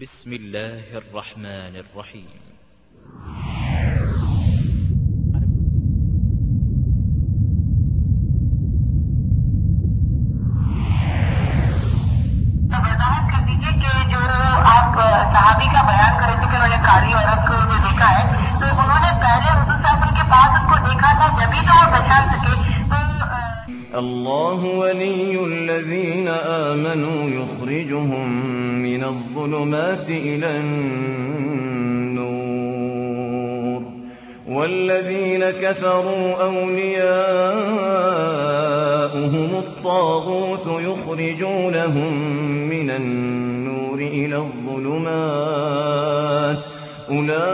بسم الله الرحمن الرحيم. صحابی کا بیان کر رہے تھے کہ انہوں نے کالی عورت کو جو دیکھا ہے تو انہوں نے پہلے حضور صاحب ان کے پاس ان کو دیکھا تھا جبھی تو وہ پہچان سکے. اللہ ولی الذین آمنوا یخرجهم من الظلمات الى النور والذین کفروا اولیاؤهم الطاغوت یخرجونهم من النور إلى الظلمات أولئك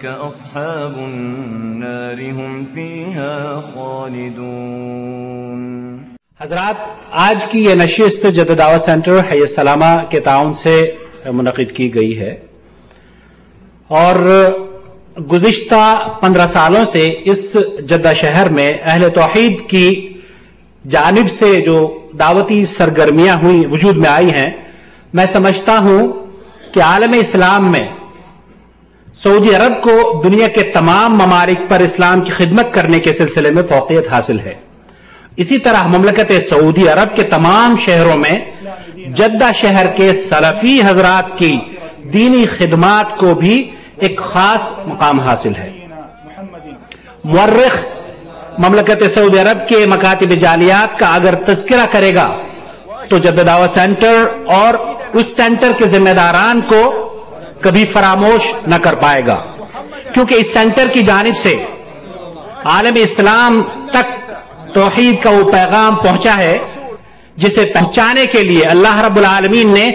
أصحاب النار هم فيها خالدون. حضرات، آج کی یہ نشست جدہ دعوت سینٹر حی السلامہ کے تعاون سے منعقد کی گئی ہے اور گزشتہ 15 سالوں سے اس جدہ شہر میں اہل توحید کی جانب سے جو دعوتی سرگرمیاں ہوئی وجود میں آئی ہیں، میں سمجھتا ہوں کہ عالم اسلام میں سعودی عرب کو دنیا کے تمام ممالک پر اسلام کی خدمت کرنے کے سلسلے میں فوقیت حاصل ہے. اسی طرح مملکت سعودی عرب کے تمام شہروں میں جدہ شہر کے سلفی حضرات کی دینی خدمات کو بھی ایک خاص مقام حاصل ہے. مورخ مملکت سعودی عرب کے مکاتب جالیات کا اگر تذکرہ کرے گا تو جدہ دعوت سینٹر اور اس سینٹر کے ذمہ داران کو کبھی فراموش نہ کر پائے گا، کیونکہ اس سینٹر کی جانب سے عالم اسلام تک توحید کا وہ پیغام پہنچا ہے جسے پہنچانے کے لیے اللہ رب العالمین نے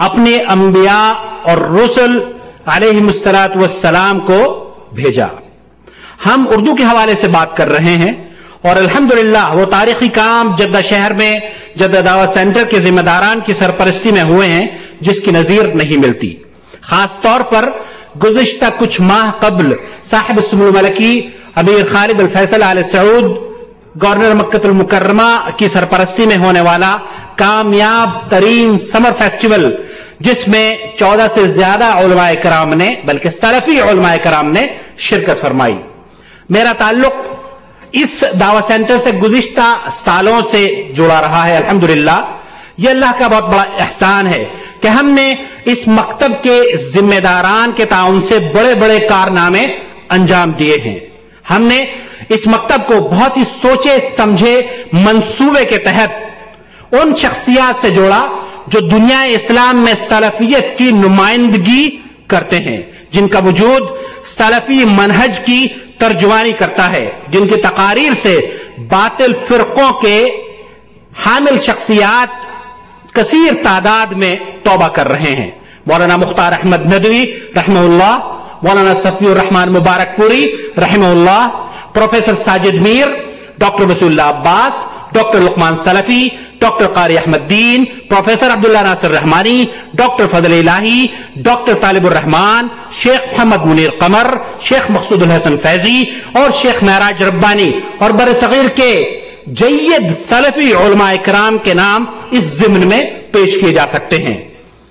اپنے انبیاء اور رسل علیہم السلام کو بھیجا. ہم اردو کے حوالے سے بات کر رہے ہیں اور الحمدللہ وہ تاریخی کام جدہ شہر میں جدہ دعوت سینٹر کے ذمہ داران کی سرپرستی میں ہوئے ہیں جس کی نظیر نہیں ملتی. خاص طور پر گزشتہ کچھ ماہ قبل صاحب السمو الملکی امیر خالد الفیصل آل سعود گورنر مکہ المکرمہ کی سرپرستی میں ہونے والا کامیاب ترین سمر فیسٹیول، جس میں 14 سے زیادہ علماء کرام نے بلکہ سلفی علماء کرام نے شرکت فرمائی. میرا تعلق اس دعوت سینٹر سے گزشتہ سالوں سے جڑا رہا ہے. الحمدللہ یہ اللہ کا بہت بڑا احسان ہے کہ ہم نے اس مکتب کے ذمہ داران کے تعاون سے بڑے بڑے کارنامے انجام دیے ہیں. ہم نے اس مکتب کو بہت ہی سوچے سمجھے منصوبے کے تحت ان شخصیات سے جوڑا جو دنیا اسلام میں سلفیت کی نمائندگی کرتے ہیں، جن کا وجود سلفی منہج کی ترجمانی کرتا ہے، جن کی تقاریر سے باطل فرقوں کے حامل شخصیات کثیر تعداد میں توبہ کر رہے ہیں. مولانا مختار احمد ندوی رحمہ اللہ، مولانا صفی الرحمن مبارک پوری رحمہ اللہ، پروفیسر ساجد میر، ڈاکٹر وسول اللہ عباس، ڈاکٹر لقمان سلفی، ڈاکٹر قاری احمد دین، پروفیسر عبداللہ ناصر رحمانی، ڈاکٹر فضل الہی، ڈاکٹر طالب الرحمان، شیخ محمد منیر قمر، شیخ مقصود الحسن فیضی اور شیخ معراج ربانی اور برصغیر کے جید سلفی علماء کرام کے نام اس ضمن میں پیش کیے جا سکتے ہیں.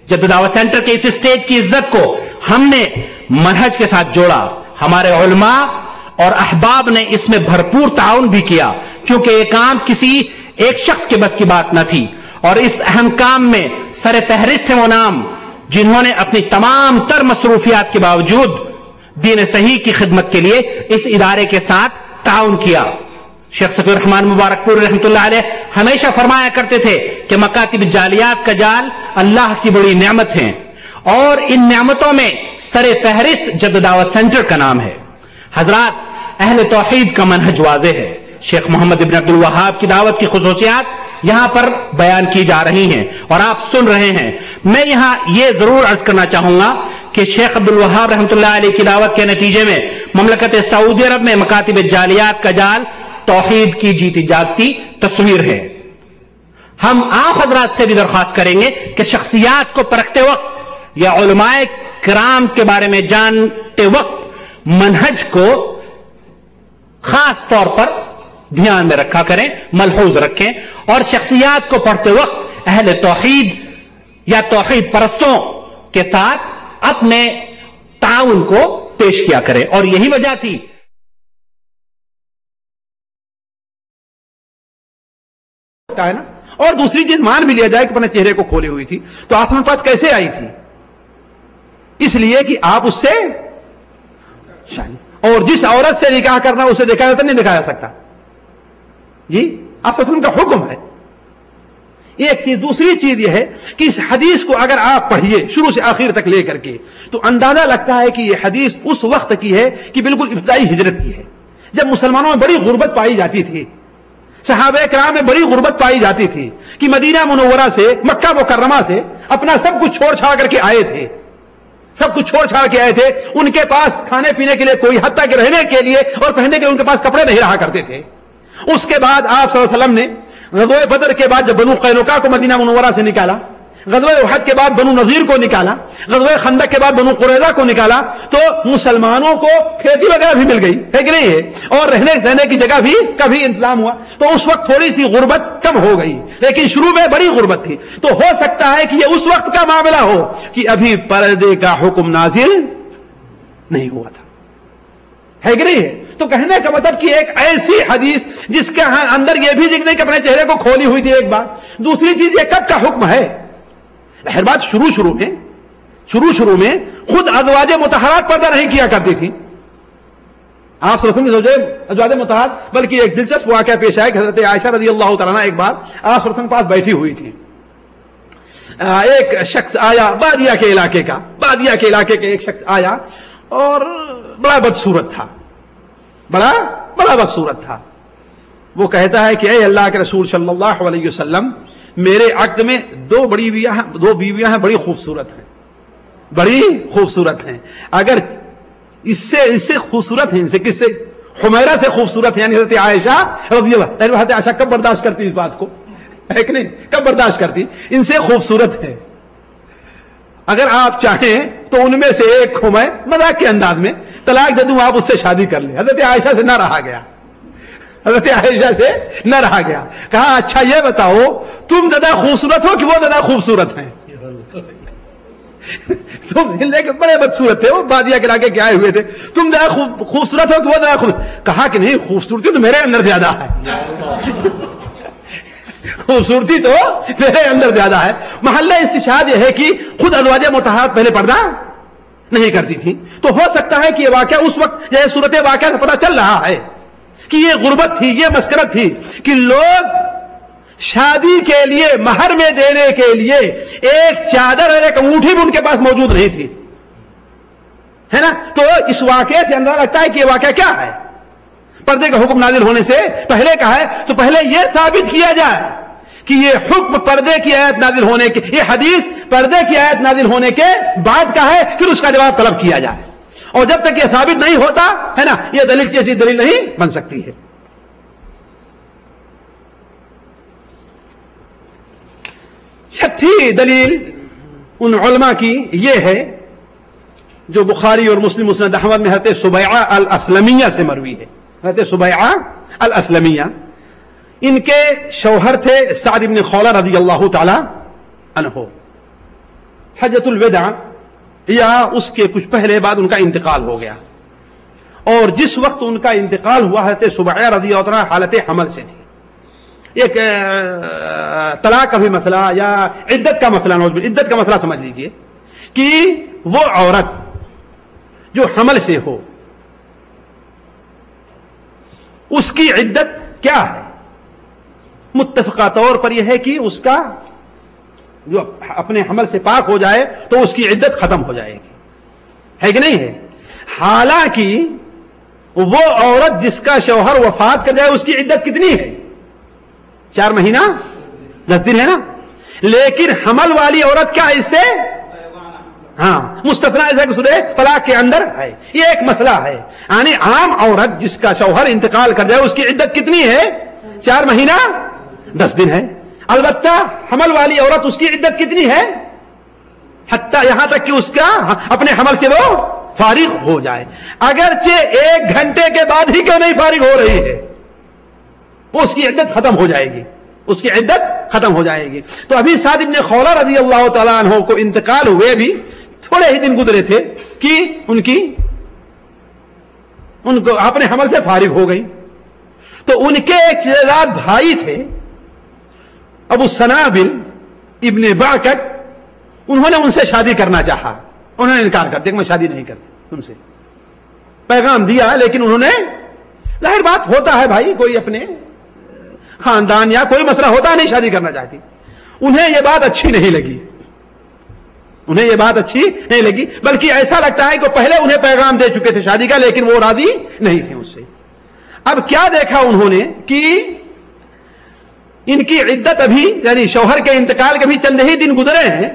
جدہ دعوت سینٹر کے اس اسٹیج کی عزت کو ہم نے منہج کے ساتھ جوڑا. ہمارے علماء اور احباب نے اس میں بھرپور تعاون بھی کیا، کیونکہ یہ کام کسی ایک شخص کے بس کی بات نہ تھی، اور اس اہم کام میں سر فہرست ہیں وہ نام جنہوں نے اپنی تمام تر مصروفیات کے باوجود دین صحیح کی خدمت کے لیے اس ادارے کے ساتھ تعاون کیا. شیخ صفی الرحمن مبارک پوری رحمۃ اللہ علیہ ہمیشہ فرمایا کرتے تھے کہ مکاتب جالیات کا جال اللہ کی بڑی نعمت ہیں، اور ان نعمتوں میں سر فہرست جدہ دعوت سینٹر کا نام ہے. حضرات، اہل توحید کا منہج واضح ہے. شیخ محمد ابن عبد الوہاب کی دعوت کی خصوصیات یہاں پر بیان کی جا رہی ہیں اور آپ سن رہے ہیں. میں یہاں یہ ضرور عرض کرنا چاہوں گا کہ شیخ عبد الوہاب رحمۃ اللہ علیہ کی دعوت کے نتیجے میں مملکت سعودی عرب میں مکاتب جالیات کا جال توحید کی جیتی جاگتی تصویر ہے. ہم عام حضرات سے بھی درخواست کریں گے کہ شخصیات کو پرکھتے وقت یا علماء کرام کے بارے میں جانتے وقت منہج کو خاص طور پر دھیان میں رکھا کریں، ملحوظ رکھیں، اور شخصیات کو پڑھتے وقت اہل توحید یا توحید پرستوں کے ساتھ اپنے تعاون کو پیش کیا کرے. اور یہی وجہ تھی نا. اور دوسری چیز مان بھی لیا جائے کہ اپنے چہرے کو کھولے ہوئی تھی تو آسمان پاس کیسے آئی تھی؟ اس لیے کہ آپ اس سے شان. اور جس عورت سے نکاح کرنا اسے دکھایا جاتا نہیں دکھایا سکتا. جی آسمان کا حکم ہے. ایک چیز. دوسری چیز یہ ہے کہ اس حدیث کو اگر آپ پڑھیے شروع سے آخر تک لے کر کے تو اندازہ لگتا ہے کہ یہ حدیث اس وقت کی ہے کہ بالکل ابتدائی ہجرت کی ہے، جب مسلمانوں میں بڑی غربت پائی جاتی تھی، صحابہ کرام میں بڑی غربت پائی جاتی تھی کہ مدینہ منورہ سے مکہ مکرمہ سے اپنا سب کچھ چھوڑ چھاڑ کر کے آئے تھے، سب کچھ چھوڑ چھاڑ کے آئے تھے. ان کے پاس کھانے پینے کے لیے کوئی، حتیٰ کہ رہنے کے لیے اور پہننے کے لیے ان کے پاس کپڑے نہیں رہا کرتے تھے. اس کے بعد آپ صلی اللہ علیہ وسلم نے غزوہ بدر کے بعد جب بنو قینقاع کو مدینہ منورہ سے نکالا، غزوہ احد کے بعد بنو نذیر کو نکالا، غزوہ خندق کے بعد بنو قریظہ کو نکالا، تو مسلمانوں کو کھیتی وغیرہ بھی مل گئی ہے کہ نہیں ہے، اور رہنے کی جگہ بھی کبھی انتظام ہوا. تو اس وقت تھوڑی سی غربت کم ہو گئی، لیکن شروع میں بڑی غربت تھی. تو ہو سکتا ہے کہ یہ اس وقت کا معاملہ ہو کہ ابھی پردے کا حکم نازل نہیں ہوا تھا، ہے کہ نہیں ہے. تو کہنے کا مطلب کہ ایک ایسی حدیث جس کے اندر یہ بھی ذکر نہیں کہ اپنے چہرے کو کھولی ہوئی تھی، ایک بات. دوسری چیز یہ کب کا حکم ہے؟ ہر بات شروع میں خود ازواج مطہرات پردہ نہیں کیا کرتی تھی. آپ صلی اللہ علیہ وسلم ازواج مطہرات، بلکہ ایک دلچسپ واقعہ پیش آیا کہ حضرت عائشہ رضی اللہ تعالیٰ عنہ ایک بار آپ صلی اللہ علیہ وسلم کے پاس بیٹھی ہوئی تھی. ایک شخص آیا بادیہ کے علاقے کے ایک شخص آیا اور بڑا بدصورت تھا، بڑا بدصورت تھا. وہ کہتا ہے کہ اے اللہ کے رسول صلی اللہ علیہ وسلم، میرے عقد میں دو بیویاں ہیں، بڑی خوبصورت ہیں. اگر اس سے خوبصورت ہیں، ان سے کس سے؟ حمیرہ سے خوبصورت ہیں، یعنی حضرت عائشہ رضی اللہ. حضرت عائشہ کب برداشت کرتی اس بات کو؟ ہے کہ نہیں؟ کب برداشت کرتی؟ ان سے خوبصورت ہے. اگر آپ چاہیں تو ان میں سے ایک کو میں مذاق کے انداز میں طلاق دے دوں، آپ اس سے شادی کر لیں. حضرت عائشہ سے نہ رہا گیا. کہا اچھا یہ بتاؤ تم زیادہ خوبصورت ہو کہ وہ زیادہ خوبصورت ہیں؟ تم بڑے بدصورت تھے، وہ بادیہ کے علاقے کے آئے ہوئے تھے، تم زیادہ خوبصورت ہو کہ وہ زیادہ خوبصورت؟ کہا کہ نہیں، خوبصورتی تو میرے اندر زیادہ ہے. خوبصورتی تو میرے اندر زیادہ ہے. محلہ استشہاد یہ ہے کہ خود ازواج مطہرات پہلے پردہ نہیں کرتی تھی. تو ہو سکتا ہے کہ یہ واقعہ اس وقت یہ صورت واقعہ سے پتہ چل رہا ہے کہ یہ غربت تھی، یہ مسکرت تھی کہ لوگ شادی کے لیے مہر میں دینے کے لیے ایک چادر اور ایک انگوٹھی بھی ان کے پاس موجود نہیں تھی، ہے نا. تو اس واقعے سے اندازہ لگتا ہے کہ یہ واقعہ کیا ہے. پردے کا حکم نازل ہونے سے پہلے کا ہے، تو پہلے یہ ثابت کیا جائے کہ یہ حکم پردے کی آیت نازل ہونے کے، یہ حدیث پردے کی آیت نازل ہونے کے بعد کا ہے، پھر اس کا جواب طلب کیا جائے. اور جب تک یہ ثابت نہیں ہوتا ہے نا، یہ دلیل جیسی دلیل نہیں بن سکتی ہے. چھٹی دلیل ان علماء کی یہ ہے جو بخاری اور مسلم مسند احمد میں حضرت سبیعہ الاسلمیہ سے مروی ہے. حضرت سبیعہ الاسلمیہ، ان کے شوہر تھے سعد بن خولہ رضی اللہ تعالی عنہ. حجۃ الوداع یا اس کے کچھ پہلے بعد ان کا انتقال ہو گیا، اور جس وقت ان کا انتقال ہوا حضرت سبیعہ رضی اللہ عنہ حالت حمل سے تھی. ایک طلاق کا بھی مسئلہ یا عدت کا مسئلہ سمجھ لیجئے کہ وہ عورت جو حمل سے ہو اس کی عدت کیا ہے. متفقہ طور پر یہ ہے کہ اس کا جو اپنے حمل سے پاک ہو جائے تو اس کی عدت ختم ہو جائے گی، ہے کہ نہیں ہے. حالانکہ وہ عورت جس کا شوہر وفات کر جائے اس کی عدت کتنی ہے؟ 4 مہینہ 10 دن ہے نا. لیکن حمل والی عورت کیا اس سے مستثنا ایسا کہ سورہ طلاق کے اندر ہے. یہ ایک مسئلہ ہے. یعنی عام عورت جس کا شوہر انتقال کر جائے اس کی عدت کتنی ہے؟ 4 مہینہ 10 دن ہے. البتہ حمل والی عورت اس کی عدت کتنی ہے؟ حتیٰ یہاں تک کہ اس کا اپنے حمل سے وہ فارغ ہو جائے. اگرچہ 1 گھنٹے کے بعد ہی کیوں نہیں فارغ ہو رہی ہے، وہ اس کی عدت ختم ہو جائے گی، اس کی عدت ختم ہو جائے گی. تو ابھی سعد ابن خولہ رضی اللہ تعالیٰ عنہ کو انتقال ہوئے بھی تھوڑے ہی دن گزرے تھے کہ ان کو اپنے حمل سے فارغ ہو گئی. تو ان کے ایک چچیرے بھائی تھے ابو سنابل ابن بعکک، انہوں نے ان سے شادی کرنا چاہا. انہوں نے انکار کر دیا کہ میں شادی نہیں کرتی تم سے. پیغام دیا لیکن انہوں نے، ظاہر بات ہوتا ہے بھائی، کوئی اپنے خاندان یا کوئی مسئلہ ہوتا ہے نہیں شادی کرنا چاہتی. انہیں یہ بات اچھی نہیں لگی، بلکہ ایسا لگتا ہے کہ پہلے انہیں پیغام دے چکے تھے شادی کا لیکن وہ راضی نہیں تھے اس سے. اب کیا دیکھا انہوں نے کہ ان کی عدت ابھی، یعنی شوہر کے انتقال کے بھی چند ہی دن گزرے ہیں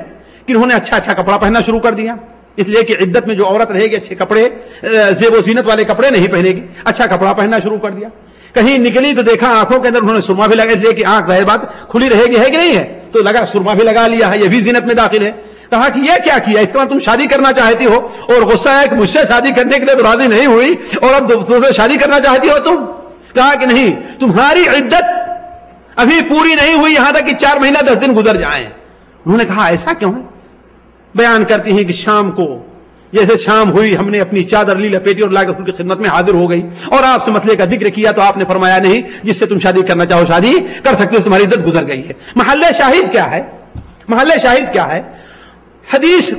کہ انہوں نے اچھا کپڑا پہننا شروع کر دیا. اس لیے کہ عدت میں جو عورت رہے گی اچھے کپڑے، زیب و زینت والے کپڑے نہیں پہنے گی، اچھا کپڑا پہننا شروع کر دیا. کہیں نکلی تو دیکھا آنکھوں کے اندر انہوں نے سرما بھی لگا، اس لیے کہ آنکھ ظاہر بات کھلی رہے گی ہے کہ نہیں ہے، تو لگا سرما بھی لگا لیا ہے، یہ بھی زینت میں داخل ہے. کہا کہ یہ کیا کیا، اس کے بعد تم شادی کرنا چاہتی ہو اور غصہ ہے کہ مجھ سے شادی کرنے کے لیے تو راضی نہیں ہوئی اور اب دوسروں سے شادی کرنا چاہتی ہو تم. کہا کہ نہیں، تمہاری عدت ابھی پوری نہیں ہوئی یہاں تک کہ 4 مہینہ 10 دن گزر جائیں. انہوں نے کہا ایسا کیوں ہے؟ بیان کرتی ہیں کہ شام کو جیسے شام ہوئی ہم نے اپنی چادر لی لپیٹی اور لا کر ان کی خدمت میں حاضر ہو گئی اور آپ سے مسئلے کا ذکر کیا تو آپ نے فرمایا نہیں، جس سے تم شادی کرنا چاہو شادی کر سکتے ہو، تمہاری عدت گزر گئی ہے. محل شاہد کیا ہے؟ حدیث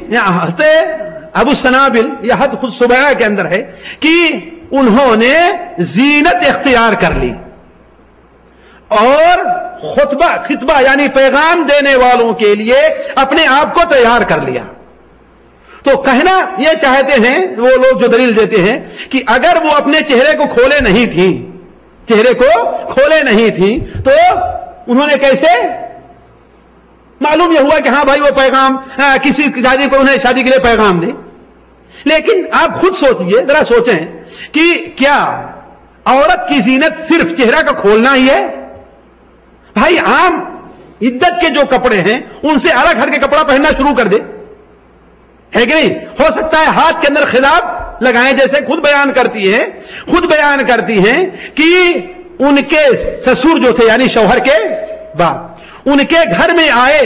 ابو سنابل یا حد خود سبیعہ کے اندر ہے کہ انہوں نے زینت اختیار کر لی اور خطبہ یعنی پیغام دینے والوں کے لیے اپنے آپ کو تیار کر لیا. تو کہنا یہ چاہتے ہیں وہ لوگ جو دلیل دیتے ہیں کہ اگر وہ اپنے چہرے کو کھولے نہیں تھی تو انہوں نے کیسے معلوم یہ ہوا کہ ہاں بھائی وہ پیغام کسی شادی کو انہیں شادی کے لیے پیغام دے. لیکن آپ خود سوچئے، ذرا سوچیں کہ کیا عورت کی زینت صرف چہرہ کا کھولنا ہی ہے؟ بھائی عام عدت کے جو کپڑے ہیں ان سے الگ ہٹ کے کپڑا پہننا شروع کر دے، ہے کہ نہیں؟ ہو سکتا ہے ہاتھ کے اندر خلاب لگائیں، جیسے خود بیان کرتی ہیں کہ ان کے سسر جو تھے یعنی شوہر کے باپ ان کے گھر میں آئے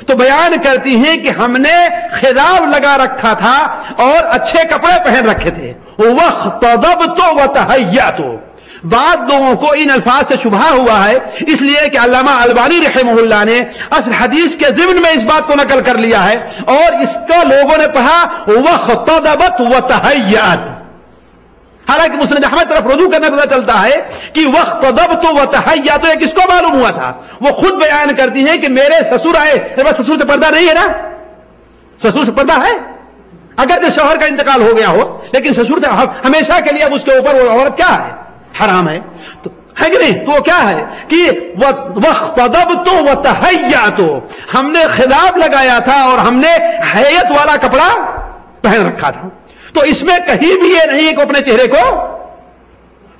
تو بیان کرتی ہیں کہ ہم نے خلاب لگا رکھا تھا اور اچھے کپڑے پہن رکھے تھے. وَاخْتَضَبْتُ وَتَهَيَّأْتُ. بعض لوگوں کو ان الفاظ سے شبہہ ہوا ہے، اس لیے کہ علامہ البانی رحمہ اللہ نے اصل حدیث کے ضمن میں اس بات کو نقل کر لیا ہے اور اس کا لوگوں نے پڑھا وَاخْتَضَبَتْ وَتَهَيَّأَتْ. حالانکہ مسند احمد طرف رجوع کرنے پتہ چلتا ہے کہ وَاخْتَضَبْتُ وَتَهَيَّأْتُ یہ کس کو معلوم ہوا تھا؟ وہ خود بیان کرتی ہیں کہ میرے سسر آئے. سسر سے پردہ نہیں ہے نا، سسر سے پردہ ہے اگر شوہر کا انتقال ہو گیا ہو، لیکن سسر سے ہمیشہ کے لیے اب اس کے اوپر وہ عورت کیا ہے؟ حرام ہے. تو ہے کہ نہیں؟ تو وہ کیا ہے کہ وَاخْتَضَبْتُ وَتَهَيَّأْتُ ہم نے خلاب لگایا تھا اور ہم نے حیت والا کپڑا پہن رکھا تھا. تو اس میں کہیں بھی یہ نہیں کہ اپنے چہرے کو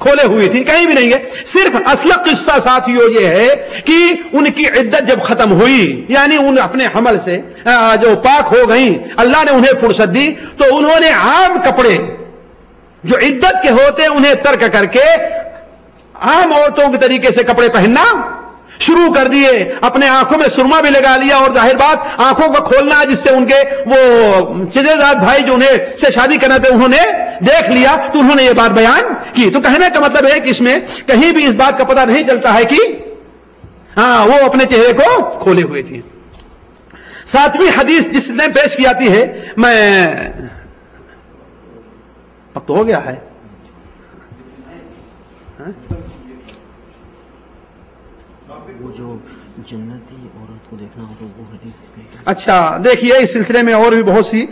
کھولے ہوئی تھی، کہیں بھی نہیں ہے. صرف اصل قصہ ساتھیوں یہ ہے کہ ان کی عدت جب ختم ہوئی یعنی ان اپنے حمل سے جو پاک ہو گئیں، اللہ نے انہیں فرصت دی تو انہوں نے عام کپڑے جو عدت کے ہوتے انہیں ترک کر کے عام عورتوں کے طریقے سے کپڑے پہننا شروع کر دیے. اپنے آنکھوں میں سرما بھی لگا لیا اور ظاہر بات آنکھوں کو کھولنا جس سے ان کے وہ چچیرے بھائی جو انہیں سے شادی کرنا تھے انہوں نے دیکھ لیا تو انہوں نے یہ بات بیان کی. تو کہنے کا مطلب ہے کہ اس میں کہیں بھی اس بات کا پتہ نہیں چلتا ہے کہ ہاں وہ اپنے چہرے کو کھولے ہوئے تھے. 7ویں حدیث جس نے پیش کی آتی ہے، میں وقت ہو گیا ہے، وہ جو جنتی عورت کو دیکھنا ہو تو وہ حدیث. اچھا دیکھیے اس سلسلے میں اور بھی بہت سی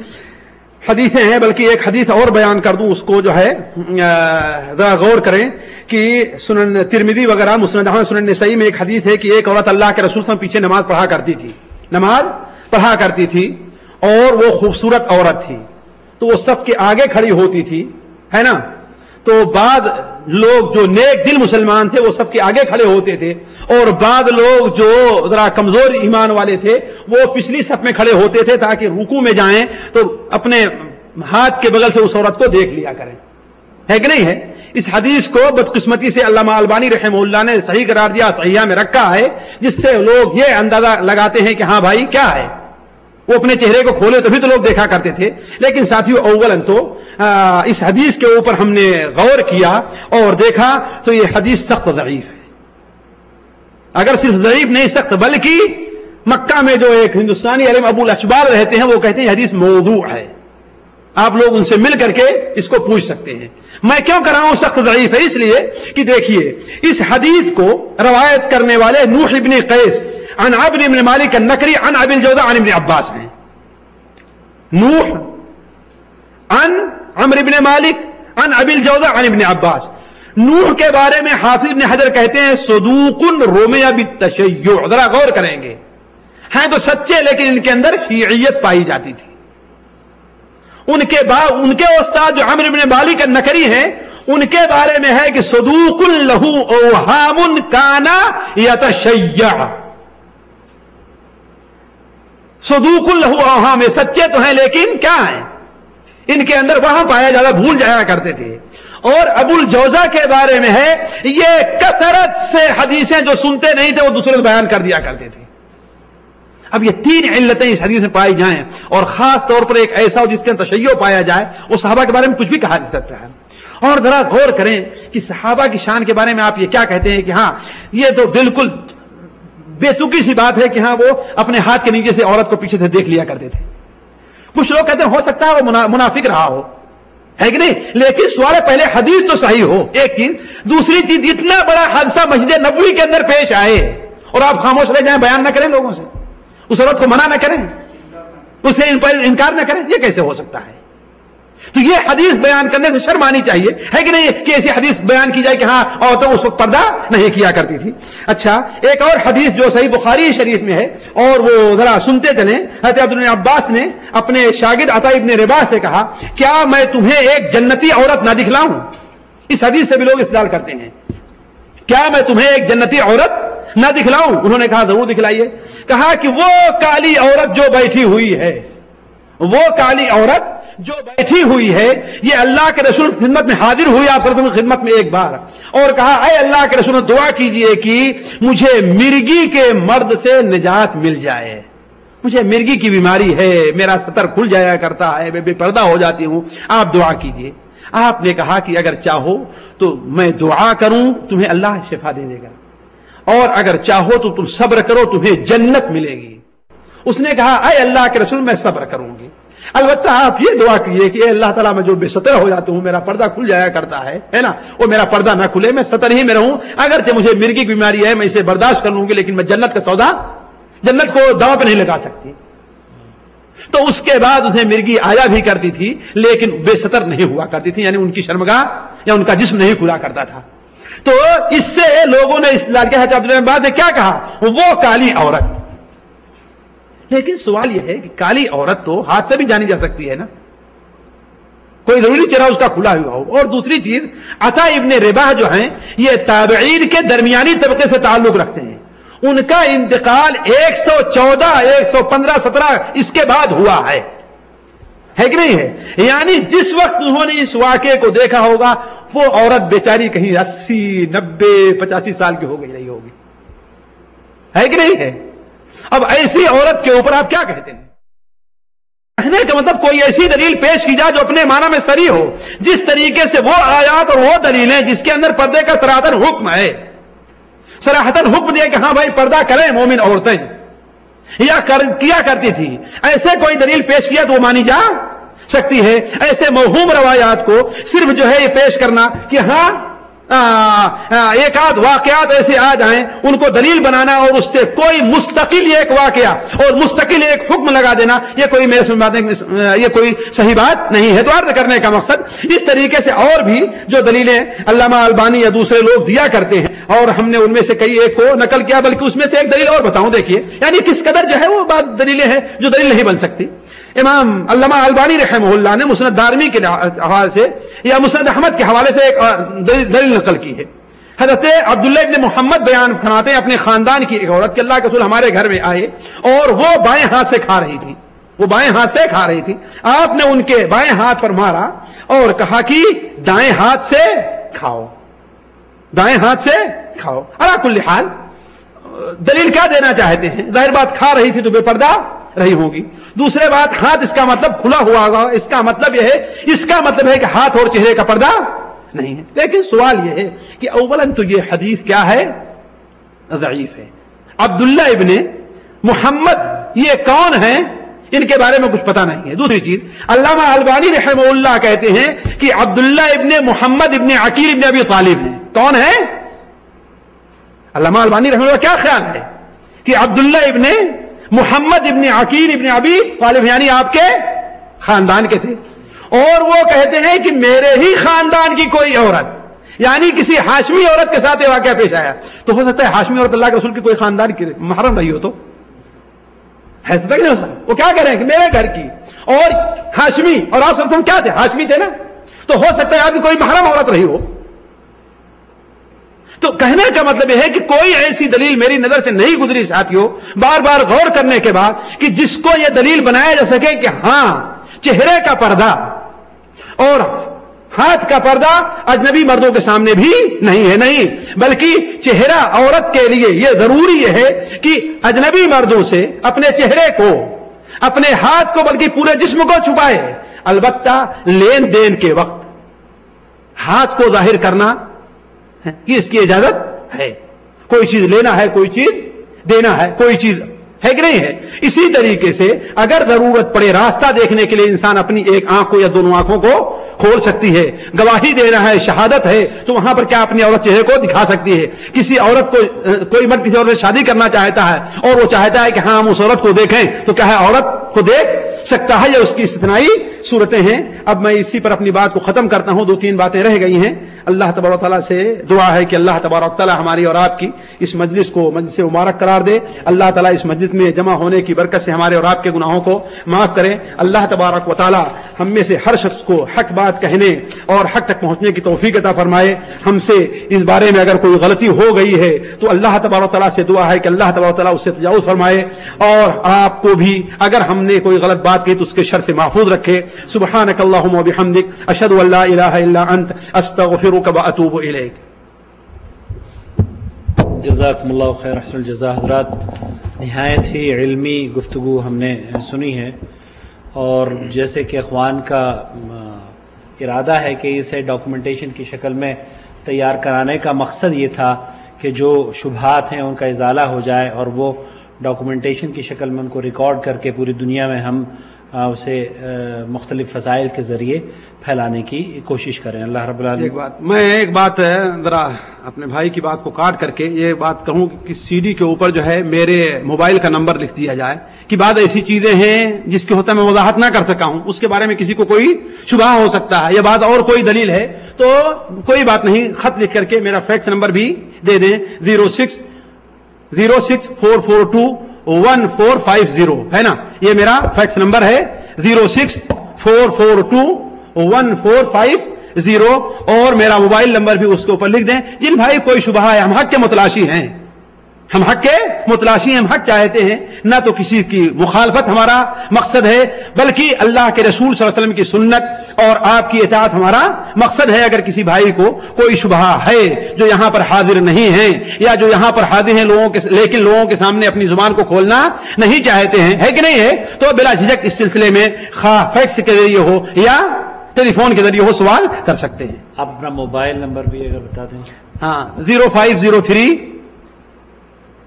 حدیثیں ہیں، بلکہ ایک حدیث اور بیان کر دوں، اس کو جو ہے ذرا غور کریں کہ سنن ترمذی وغیرہ مسند احمد سنن نسائی میں ایک حدیث ہے کہ ایک عورت اللہ کے رسول صلی اللہ علیہ وسلم پیچھے نماز پڑھا کرتی تھی اور وہ خوبصورت عورت تھی تو وہ سب کے آگے کھڑی ہوتی تھی، ہے نا. تو بعض لوگ جو نیک دل مسلمان تھے وہ سب کے آگے کھڑے ہوتے تھے اور بعض لوگ جو ذرا کمزور ایمان والے تھے وہ پچھلی صف میں کھڑے ہوتے تھے تاکہ رکوع میں جائیں تو اپنے ہاتھ کے بغل سے اس عورت کو دیکھ لیا کریں، ہے کہ نہیں ہے. اس حدیث کو بدقسمتی سے علامہ البانی رحمہ اللہ نے صحیح قرار دیا، صحیحہ میں رکھا ہے، جس سے لوگ یہ اندازہ لگاتے ہیں کہ ہاں بھائی کیا ہے، وہ اپنے چہرے کو کھولے تبھی تو لوگ دیکھا کرتے تھے۔ لیکن ساتھیو اولاً تو اس حدیث کے اوپر ہم نے غور کیا اور دیکھا تو یہ حدیث سخت ضعیف ہے۔ اگر صرف ضعیف نہیں سخت، بلکہ مکہ میں جو ایک ہندوستانی علم ابو الاشبال رہتے ہیں وہ کہتے ہیں یہ حدیث موضوع ہے، آپ لوگ ان سے مل کر کے اس کو پوچھ سکتے ہیں۔ میں کیوں کر رہا ہوں سخت ضعیف ہے؟ اس لیے کہ دیکھیے اس حدیث کو روایت کرنے والے نوح ابن قیس عن عبد بن مالک النکری عن ابی الجوزاء عن ابن عباس ہیں۔ نوح عن عمرو بن مالک عن ابی الجوزاء عن ابن عباس۔ نوح کے بارے میں حافظ ابن حجر کہتے ہیں صدوق رمی بالتشیع، ذرا غور کریں گے، ہیں تو سچے لیکن ان کے اندر شیعیت پائی جاتی تھی۔ ان کے استاد جو عمرو بن مالک النکری ہیں ان کے بارے میں ہے کہ صدوق لہ اوہام کان یتشیع، صدوق لہ اوہام، سچے تو ہیں لیکن کیا ہیں، ان کے اندر وہاں پایا جاتا، بھول جایا کرتے تھے۔ اور ابو الجوزا کے بارے میں ہے یہ کثرت سے حدیثیں جو سنتے نہیں تھے وہ دوسرے کو بیان کر دیا کرتے تھے۔ اب یہ تین علتیں اس حدیث میں پائی جائیں اور خاص طور پر ایک ایسا ہو جس کے اندر تشیع پایا جائے، وہ صحابہ کے بارے میں کچھ بھی کہا جا سکتا ہے۔ اور ذرا غور کریں کہ صحابہ کی شان کے بارے میں آپ یہ کیا کہتے ہیں کہ ہاں یہ تو بالکل بے تکی سی بات ہے کہ ہاں وہ اپنے ہاتھ کے نیچے سے عورت کو پیچھے سے دیکھ لیا کرتے تھے۔ کچھ لوگ کہتے ہیں ہو سکتا ہے وہ منافق رہا ہو، ہے کہ نہیں، لیکن سوال پہلے حدیث تو صحیح ہو، ایک چیز۔ دوسری چیز اتنا بڑا حادثہ مسجد نبوی کے اندر پیش آئے اور آپ خاموش رہ جائیں، بیان نہ کریں لوگوں سے، اس عورت کو منع نہ کریں، اسے انکار نہ کریں، یہ کیسے ہو سکتا ہے؟ تو یہ حدیث بیان کرنے سے شرم آنی چاہیے، ہے کہ نہیں، کہ ایسی حدیث بیان کی جائے کہ ہاں عورتیں اس وقت پردہ نہیں کیا کرتی تھی۔ اچھا ایک اور حدیث جو صحیح بخاری شریف میں ہے اور وہ ذرا سنتے چلیں، حضرت عبد بن عباس نے اپنے شاگرد عطا ابن رباح سے کہا کیا میں تمہیں ایک جنتی عورت نہ دکھلاؤں؟ اس حدیث سے بھی لوگ استدلال کرتے ہیں، کیا میں تمہیں ایک جنتی عورت نہ دکھلاؤں؟ انہوں نے کہا ضرور دکھلائیے۔ کہا کہ وہ کالی عورت جو بیٹھی ہوئی ہے، وہ کالی عورت جو بیٹھی ہوئی ہے، یہ اللہ کے رسول کی خدمت میں حاضر ہوئی آپ کی خدمت میں ایک بار، اور کہا اے اللہ کے رسول دعا کیجئے کہ مجھے مرگی کے مرد سے نجات مل جائے، مجھے مرگی کی بیماری ہے، میرا ستر کھل جایا کرتا ہے، میں بے پردہ ہو جاتی ہوں، آپ دعا کیجئے۔ آپ نے کہا کہ اگر چاہو تو میں دعا کروں تمہیں اللہ شفا دے دے گا، اور اگر چاہو تو تم صبر کرو تمہیں جنت ملے گی۔ اس نے کہا اے اللہ کے رسول میں صبر کروں گی، البتہ آپ یہ دعا کیجئے کہ اے اللہ تعالیٰ میں جو بے ستر ہو جاتا ہوں، میرا پردہ کھل جایا کرتا ہے نا، وہ میرا پردہ نہ کھلے، میں ستر ہی میں رہوں، اگرچہ مجھے مرگی کی بیماری ہے میں اسے برداشت کر لوں گی، لیکن میں جنت کا سودا، جنت کو داؤ پہ نہیں لگا سکتی۔ تو اس کے بعد اسے مرگی آیا بھی کرتی تھی لیکن بے ستر نہیں ہوا کرتی تھی، یعنی ان کی شرمگاہ یا ان کا جسم نہیں کھلا کرتا تھا۔ تو اس سے لوگوں نے اس لڑکے حضرت عبد اللہ نے کیا کہا، وہ کالی عورت۔ لیکن سوال یہ ہے کہ کالی عورت تو ہاتھ سے بھی جانی جا سکتی ہے نا، کوئی ضروری چہرہ اس کا کھلا ہوا ہو۔ اور دوسری چیز عطا ابن رباح جو ہیں یہ تابعین کے درمیانی طبقے سے تعلق رکھتے ہیں، ان کا انتقال 114 115 17 اس کے بعد ہوا ہے کہ نہیں ہے، یعنی جس وقت انہوں نے اس واقعے کو دیکھا ہوگا وہ عورت بیچاری کہیں 80 90 85 سال کی ہو گئی رہی ہوگی، ہے کہ نہیں ہے۔ اب ایسی عورت کے اوپر آپ کیا کہتے ہیں؟ کہنے کا مطلب کوئی ایسی دلیل پیش کی جائے جو اپنے معنی میں صریح ہو، جس طریقے سے وہ آیات اور وہ دلیلیں جس کے اندر پردے کا صراحتاً حکم ہے، صراحتاً حکم دیا کہ ہاں بھائی پردہ کریں مومن عورتیں، یا کیا کرتی تھی، ایسے کوئی دلیل پیش کیا تو وہ مانی جا سکتی ہے۔ ایسے موہوم روایات کو صرف جو ہے یہ پیش کرنا کہ ہاں ایک آدھ واقعات ایسے آ جائیں ان کو دلیل بنانا اور اس سے کوئی مستقل ایک واقعہ اور مستقل ایک حکم لگا دینا، یہ کوئی میرے سمجھ بات یہ کوئی صحیح بات نہیں ہے۔ تو عرض کرنے کا مقصد اس طریقے سے اور بھی جو دلیلیں علامہ البانی یا دوسرے لوگ دیا کرتے ہیں اور ہم نے ان میں سے کئی ایک کو نقل کیا، بلکہ اس میں سے ایک دلیل اور بتاؤں، دیکھیے یعنی کس قدر جو ہے وہ بات دلیلیں ہیں جو دلیل نہیں بن سکتی۔ امام علامہ البانی رحمہ اللہ نے مسند دارمی کے حوالے سے یا مسند احمد کے حوالے سے ایک دلیل نقل کی ہے۔ حضرت عبداللہ ابن محمد بیان فرماتے ہیں اپنے خاندان کی ایک عورت کہ اللہ کے رسول ہمارے گھر میں آئے اور وہ بائیں ہاتھ سے کھا رہی تھی، وہ بائیں ہاتھ سے کھا رہی تھی، آپ نے ان کے بائیں ہاتھ پر مارا اور کہا کہ دائیں ہاتھ سے کھاؤ، دائیں ہاتھ سے کھاؤ. علی کل حال دلیل کیا دینا چاہتے ہیں؟ ظاہر بات کھا رہی تھی تو بے پردہ رہی ہوگی. دوسرے بات ہاتھ اس کا مطلب کھلا ہوا ہوگا، اس کا مطلب یہ ہے، اس کا مطلب ہے کہ ہاتھ اور چہرے کا پردہ نہیں ہے. لیکن سوال یہ ہے کہ اولاً تو یہ حدیث کیا ہے؟ ضعیف ہے. عبداللہ ابن محمد یہ کون ہیں؟ ان کے بارے میں کچھ پتا نہیں ہے. دوسری چیز، علامہ البانی رحمہ اللہ کہتے ہیں کہ عبداللہ ابن محمد ابن عقیل ابن ابی طالب ہیں. کون ہیں؟ علامہ البانی رحمہ اللہ کیا خیال ہے کہ عبداللہ ابن محمد ابن عقیل ابن ابی طالب یعنی آپ کے خاندان کے تھے، اور وہ کہتے ہیں کہ میرے ہی خاندان کی کوئی عورت، یعنی کسی ہاشمی عورت کے ساتھ یہ واقعہ پیش آیا. تو ہو سکتا ہے ہاشمی عورت اللہ کے رسول کی کوئی خاندان کی محرم رہی ہو، تو ہے تو نہیں ہو سکتا. وہ کیا کہہ رہے ہیں کہ میرے گھر کی اور ہاشمی، اور آپ صلی اللہ علیہ وسلم کیا تھے؟ ہاشمی تھے نا. تو ہو سکتا ہے آپ کی کوئی محرم عورت رہی ہو. تو کہنے کا مطلب یہ ہے کہ کوئی ایسی دلیل میری نظر سے نہیں گزری ساتھیوں، بار بار غور کرنے کے بعد، کہ جس کو یہ دلیل بنایا جا سکے کہ ہاں چہرے کا پردہ اور ہاتھ کا پردہ اجنبی مردوں کے سامنے بھی نہیں ہے. نہیں، بلکہ چہرہ عورت کے لیے یہ ضروری یہ ہے کہ اجنبی مردوں سے اپنے چہرے کو، اپنے ہاتھ کو، بلکہ پورے جسم کو چھپائے. البتہ لین دین کے وقت ہاتھ کو ظاہر کرنا یہ اس کی اجازت ہے. کوئی چیز لینا ہے، کوئی چیز دینا ہے، کوئی چیز ہے کہ نہیں ہے. اسی طریقے سے اگر ضرورت پڑے راستہ دیکھنے کے لیے انسان اپنی ایک آنکھ کو یا دونوں آنکھوں کو کھول سکتی ہے. گواہی دینا ہے، شہادت ہے، تو وہاں پر کیا اپنی عورت چہرے کو دکھا سکتی ہے. کسی عورت کو، کوئی مرد کسی عورت سے شادی کرنا چاہتا ہے اور وہ چاہتا ہے کہ ہاں ہم اس عورت کو دیکھیں، تو کیا ہے عورت کو دیکھ سکتا ہے. یہ اس کی استثنائی صورتیں ہیں. اب میں اسی پر اپنی بات کو ختم کرتا ہوں. 2-3 باتیں رہ گئی ہیں. اللہ تبارک و تعالیٰ سے دعا ہے کہ اللہ تبارک و تعالیٰ ہماری اور آپ کی اس مجلس کو مجلس مبارک قرار دے. اللہ تعالیٰ اس مجلس میں جمع ہونے کی برکت سے ہمارے اور آپ کے گناہوں کو معاف کرے. اللہ تبارک و تعالیٰ ہم میں سے ہر شخص کو حق بات کہنے اور حق تک پہنچنے کی توفیق عطا فرمائے. ہم سے اس بارے میں اگر کوئی غلطی ہو گئی ہے تو اللہ تبارک و تعالیٰ سے دعا ہے کہ اللہ تبارک و تعالیٰ اس سے تجاوز فرمائے، اور آپ کو بھی اگر ہم نے کوئی غلط بات کی تو اس کے شر سے محفوظ رکھے. سبحانک اللہم و بحمدک، اشہد ان لا الہ الا انت، استغفرک و اتوب الیک. جزاکم اللہ خیر، احسن الجزا. حضرات، نہایت ہی علمی گفتگو ہم نے سنی ہے، اور جیسے کہ اخوان کا ارادہ ہے کہ اسے ڈاکومنٹیشن کی شکل میں تیار کرانے کا مقصد یہ تھا کہ جو شبہات ہیں ان کا ازالہ ہو جائے، اور وہ ڈاکومنٹیشن کی شکل میں ان کو ریکارڈ کر کے پوری دنیا میں ہم اسے مختلف فضائل کے ذریعے پھیلانے کی کوشش کریں. اللہ رب العالمین. ایک بات ذرا اپنے بھائی کی بات کو کاٹ کر کے یہ بات کہوں کہ سی ڈی کے اوپر جو ہے میرے موبائل کا نمبر لکھ دیا جائے کہ بعد ایسی چیزیں ہیں جس کے ہوتا میں وضاحت نہ کر سکا ہوں، اس کے بارے میں کسی کو کوئی شبہ ہو سکتا ہے، یا بات اور کوئی دلیل ہے تو کوئی بات نہیں، خط لکھ کر کے میرا فیکس نمبر بھی دے دیں. 06-442-1450 ہے نا، یہ میرا فیکس نمبر ہے. 06-442-1450 اور میرا موبائل نمبر بھی اس کے اوپر لکھ دیں. جن بھائی کوئی شبہ ہے، ہم حق کے متلاشی ہیں، ہم حق کے متلاشی ہیں، ہم حق چاہتے ہیں، نہ تو کسی کی مخالفت ہمارا مقصد ہے، بلکہ اللہ کے رسول صلی اللہ علیہ وسلم کی سنت اور آپ کی اطاعت ہمارا مقصد ہے. اگر کسی بھائی کو کوئی شبہ ہے جو یہاں پر حاضر نہیں ہیں، یا جو یہاں پر حاضر ہیں لیکن لوگوں کے سامنے اپنی زبان کو کھولنا نہیں چاہتے ہیں، ہے کہ نہیں ہے، تو بلا جھجک اس سلسلے میں خواہ فیکس کے ذریعے ہو یا ٹیلی فون کے ذریعے ہو سوال کر سکتے ہیں. آپ اپنا موبائل نمبر بھی اگر بتا دیں. ہاں، 0503-1322